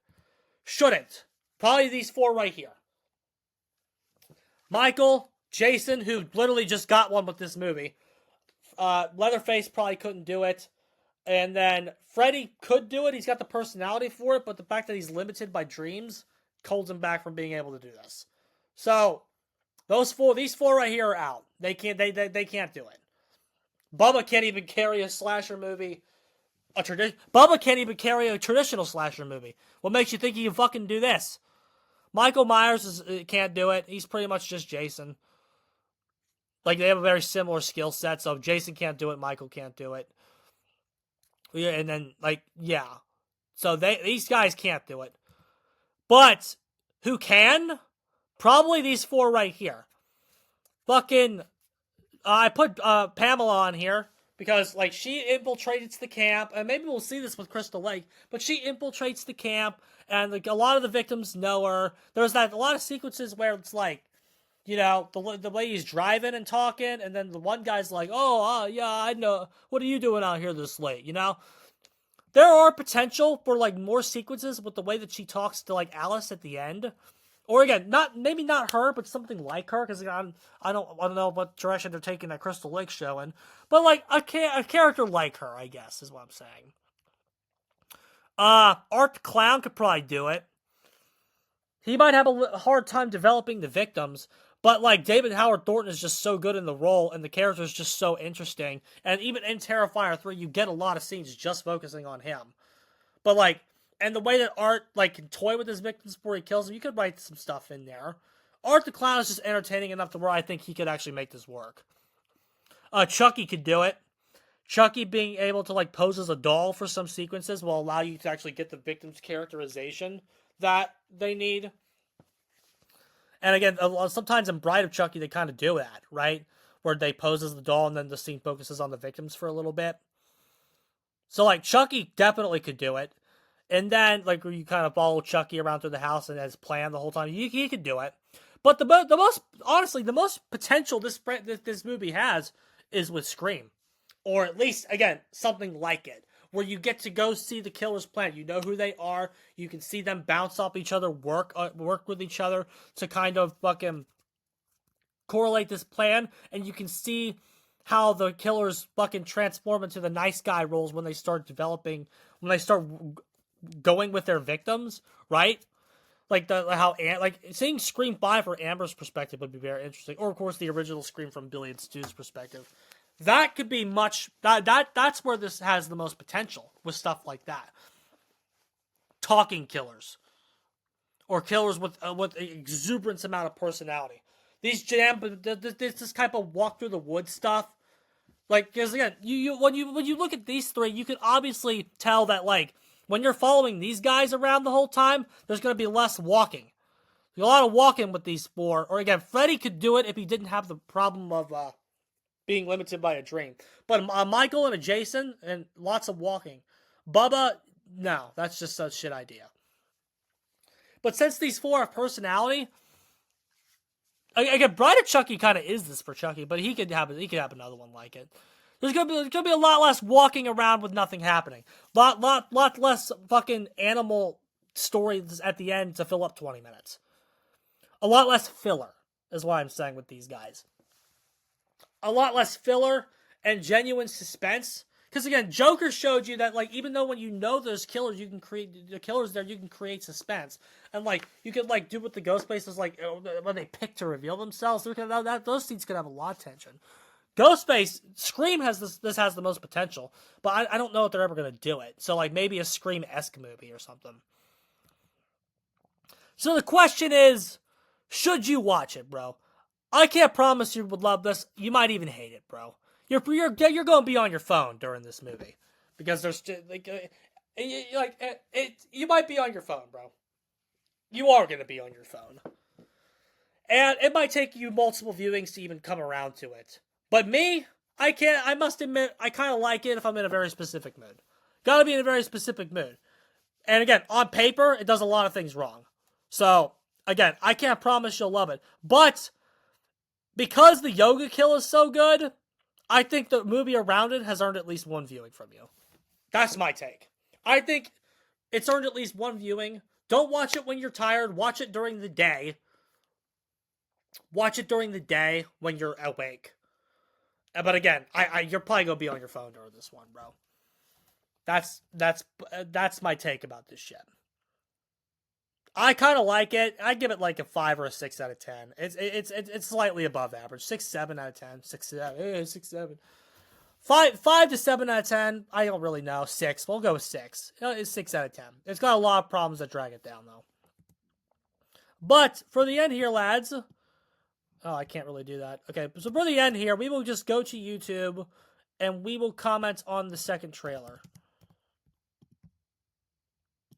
Shouldn't. Probably these 4 right here. Michael, Jason, who literally just got one with this movie. Leatherface probably couldn't do it. And then Freddy could do it. He's got the personality for it, but the fact that he's limited by dreams holds him back from being able to do this. So, these 4 right here are out. They can't do it. Bubba can't even carry a slasher movie. Bubba can't even carry a traditional slasher movie. What makes you think he can fucking do this? Michael Myers can't do it. He's pretty much just Jason. Like, they have a very similar skill set, so if Jason can't do it, Michael can't do it. Yeah, and then, yeah. So these guys can't do it. But, who can? Probably these 4 right here. Fucking... I put Pamela on here because, she infiltrates the camp, and maybe we'll see this with Crystal Lake, but she infiltrates the camp, and, a lot of the victims know her. There's a lot of sequences where it's the way he's driving and talking, and then the one guy's like, yeah, I know, what are you doing out here this late, There are potential for, more sequences with the way that she talks to, Alice at the end. Or again, maybe not her, but something like her, because I don't know what direction they're taking that Crystal Lake show in. But a character like her, I guess, is what I'm saying. Art the Clown could probably do it. He might have a hard time developing the victims, but David Howard Thornton is just so good in the role, and the character is just so interesting. And even in Terrifier 3, you get a lot of scenes just focusing on him. But and the way that Art, can toy with his victims before he kills them, you could write some stuff in there. Art the Clown is just entertaining enough to where I think he could actually make this work. Chucky could do it. Chucky being able to, pose as a doll for some sequences will allow you to actually get the victim's characterization that they need. And again, sometimes in Bride of Chucky, they kind of do that, right? Where they pose as the doll and then the scene focuses on the victims for a little bit. So, Chucky definitely could do it. And then, like, where you kind of follow Chucky around through the house and has planned the whole time. He could do it. But the most, honestly, the most potential this movie has is with Scream. Or at least, again, something like it. Where you get to go see the killer's plan. You know who they are. You can see them bounce off each other, work with each other to kind of fucking correlate this plan. And you can see how the killers fucking transform into the nice guy roles when they start going with their victims, right? Like seeing Scream 5 from Amber's perspective would be very interesting, or of course the original Scream from Billy and Stu's perspective. That could be that's where this has the most potential with stuff like that. Talking killers, or killers with exuberance amount of personality. This type of walk through the woods stuff. Like, because again, when you look at these three, you can obviously tell that, like, when you're following these guys around the whole time, there's going to be less walking. A lot of walking with these four. Or again, Freddy could do it if he didn't have the problem of being limited by a dream. But Michael and a Jason, and lots of walking. Bubba, no, that's just a shit idea. But since these four have personality, again, Bride of Chucky kind of is this for Chucky, but he could have another one like it. There's gonna be a lot less walking around with nothing happening. Lot less fucking animal stories at the end to fill up 20 minutes. A lot less filler is what I'm saying with these guys. A lot less filler and genuine suspense. Because again, Joker showed you that, like, even though when you know there's killers, you can create suspense. And like you could like do with the Ghostfaces, like when they pick to reveal themselves, those scenes could have a lot of tension. Ghostface, Scream has this has the most potential, but I don't know if they're ever gonna do it. So like maybe a Scream-esque movie or something. So the question is, should you watch it, bro? I can't promise you would love this. You might even hate it, bro. You're gonna be on your phone during this movie because there's you might be on your phone, bro. You are gonna be on your phone, and it might take you multiple viewings to even come around to it. But me, I can't. I must admit, I kind of like it if I'm in a very specific mood. Gotta be in a very specific mood. And again, on paper, it does a lot of things wrong. So again, I can't promise you'll love it, but because the Yoga Kill is so good, I think the movie around it has earned at least one viewing from you. That's my take. I think it's earned at least one viewing. Don't watch it when you're tired. Watch it during the day. Watch it during the day when you're awake. But again, you're probably gonna be on your phone during this one, bro. That's my take about this shit. I kind of like it. I give it like a 5 or a 6 out of 10. It's slightly above average. 6, 7 out of 10. 6, 7. 6, 7. 5 to 7 out of 10. I don't really know. 6. We'll go with 6. It's 6 out of 10. It's got a lot of problems that drag it down, though. But for the end here, lads. Oh, I can't really do that. Okay, so for the end here, we will just go to YouTube and we will comment on the second trailer.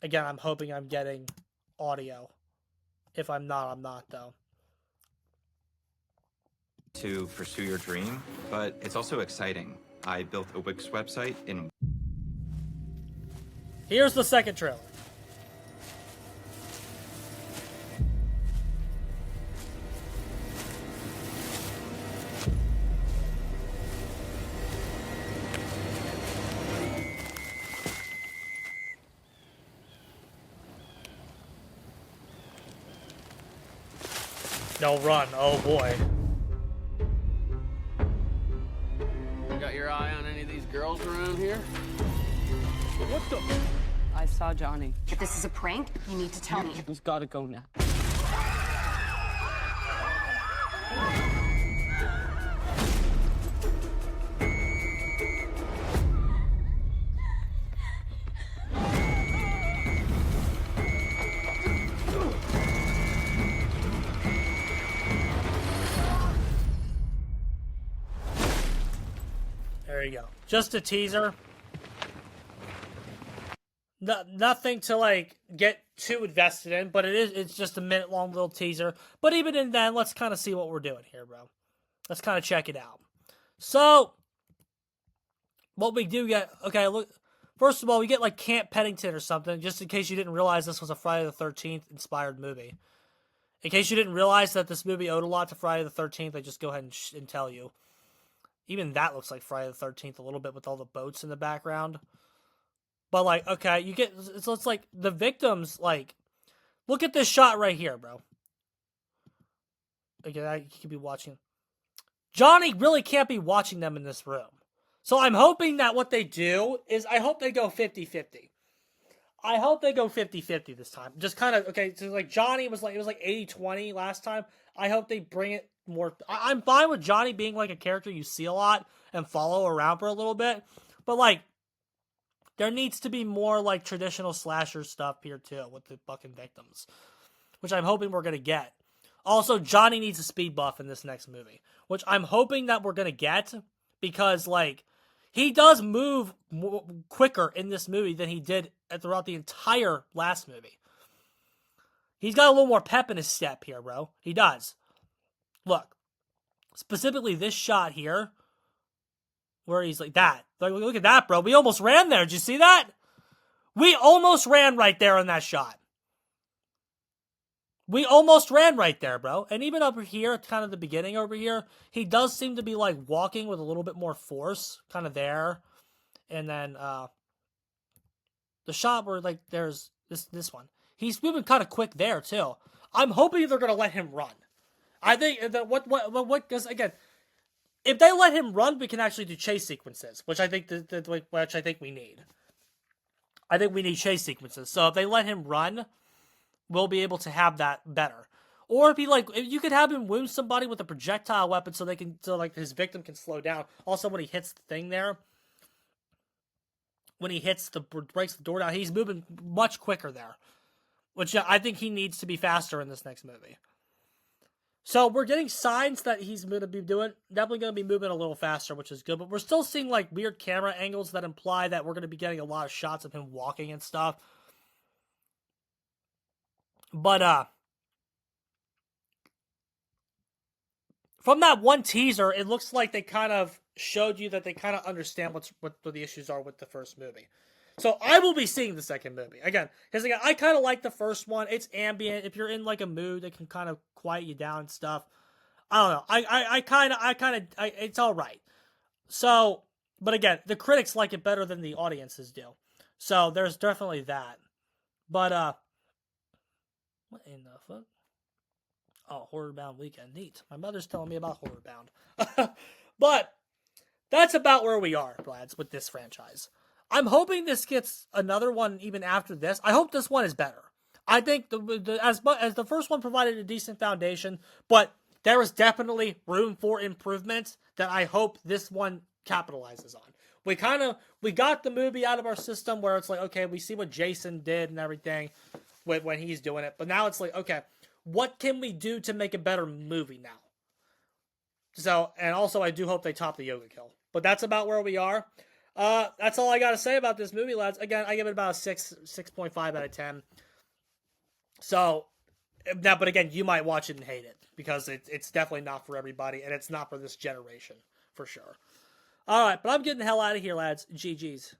Again, I'm hoping I'm getting audio. If I'm not, I'm not, though. To pursue your dream, but it's also exciting. I built a Wix website in... Here's the second trailer. No, run. Oh, boy. Got your eye on any of these girls around here? What the? I saw Johnny. If this is a prank, you need to tell me. He's gotta go now. There you go. Just a teaser. Nothing to like get too invested in, but it's just a minute-long little teaser. But even in then, let's kind of see what we're doing here, bro. Let's kind of check it out. So, what we do get... Okay, look. First of all, we get like Camp Pennington or something, just in case you didn't realize this was a Friday the 13th inspired movie. In case you didn't realize that this movie owed a lot to Friday the 13th, I just go ahead and tell you. Even that looks like Friday the 13th a little bit with all the boats in the background. But like, okay, you get, so it's like the victims, like, look at this shot right here, bro. Okay, you could be watching. Johnny really can't be watching them in this room. So I'm hoping that what they do is, I hope they go 50-50. I hope they go 50-50 this time. Just kind of, okay, so like Johnny was like, it was like 80-20 last time. I hope they bring it more. I'm fine with Johnny being like a character you see a lot and follow around for a little bit. But like, there needs to be more like traditional slasher stuff here too with the fucking victims. Which I'm hoping we're going to get. Also, Johnny needs a speed buff in this next movie. Which I'm hoping that we're going to get. Because like, he does move quicker in this movie than he did throughout the entire last movie. He's got a little more pep in his step here, bro. He does. Look. Specifically this shot here. Where he's like that. Like, look at that, bro. We almost ran there. Did you see that? We almost ran right there in that shot. We almost ran right there, bro. And even over here, at kind of the beginning over here, he does seem to be like walking with a little bit more force. Kind of there. And then the shot where like there's this one. He's moving kind of quick there too. I'm hoping they're gonna let him run. I think that what because again, if they let him run, we can actually do chase sequences, which I think which I think we need. I think we need chase sequences. So if they let him run, we'll be able to have that better. Or if you could have him wound somebody with a projectile weapon so like his victim can slow down. Also, when he hits the thing there, when he breaks the door down, he's moving much quicker there. Which I think he needs to be faster in this next movie. So we're getting signs that he's going to be definitely going to be moving a little faster, which is good. But we're still seeing like weird camera angles that imply that we're going to be getting a lot of shots of him walking and stuff. But from that one teaser, it looks like they kind of showed you that they kind of understand what the issues are with the first movie. So I will be seeing the second movie again because again, I kind of like the first one. It's ambient. If you're in like a mood, it can kind of quiet you down and stuff. I don't know. I kind of it's all right. So, but again, the critics like it better than the audiences do. So there's definitely that. But what in the fuck? Oh, Horror Bound weekend. Neat. My mother's telling me about Horror Bound. But that's about where we are, lads, with this franchise. I'm hoping this gets another one even after this. I hope this one is better. I think as the first one provided a decent foundation, but there is definitely room for improvement that I hope this one capitalizes on. We got the movie out of our system where it's like, okay, we see what Jason did and everything when he's doing it. But now it's like, okay, what can we do to make a better movie now? So, and also I do hope they top the Yoga Kill. But that's about where we are. That's all I got to say about this movie, lads. Again, I give it about a 6.5 out of 10. So, but again, you might watch it and hate it because it's definitely not for everybody and it's not for this generation, for sure. All right, but I'm getting the hell out of here, lads. GG's.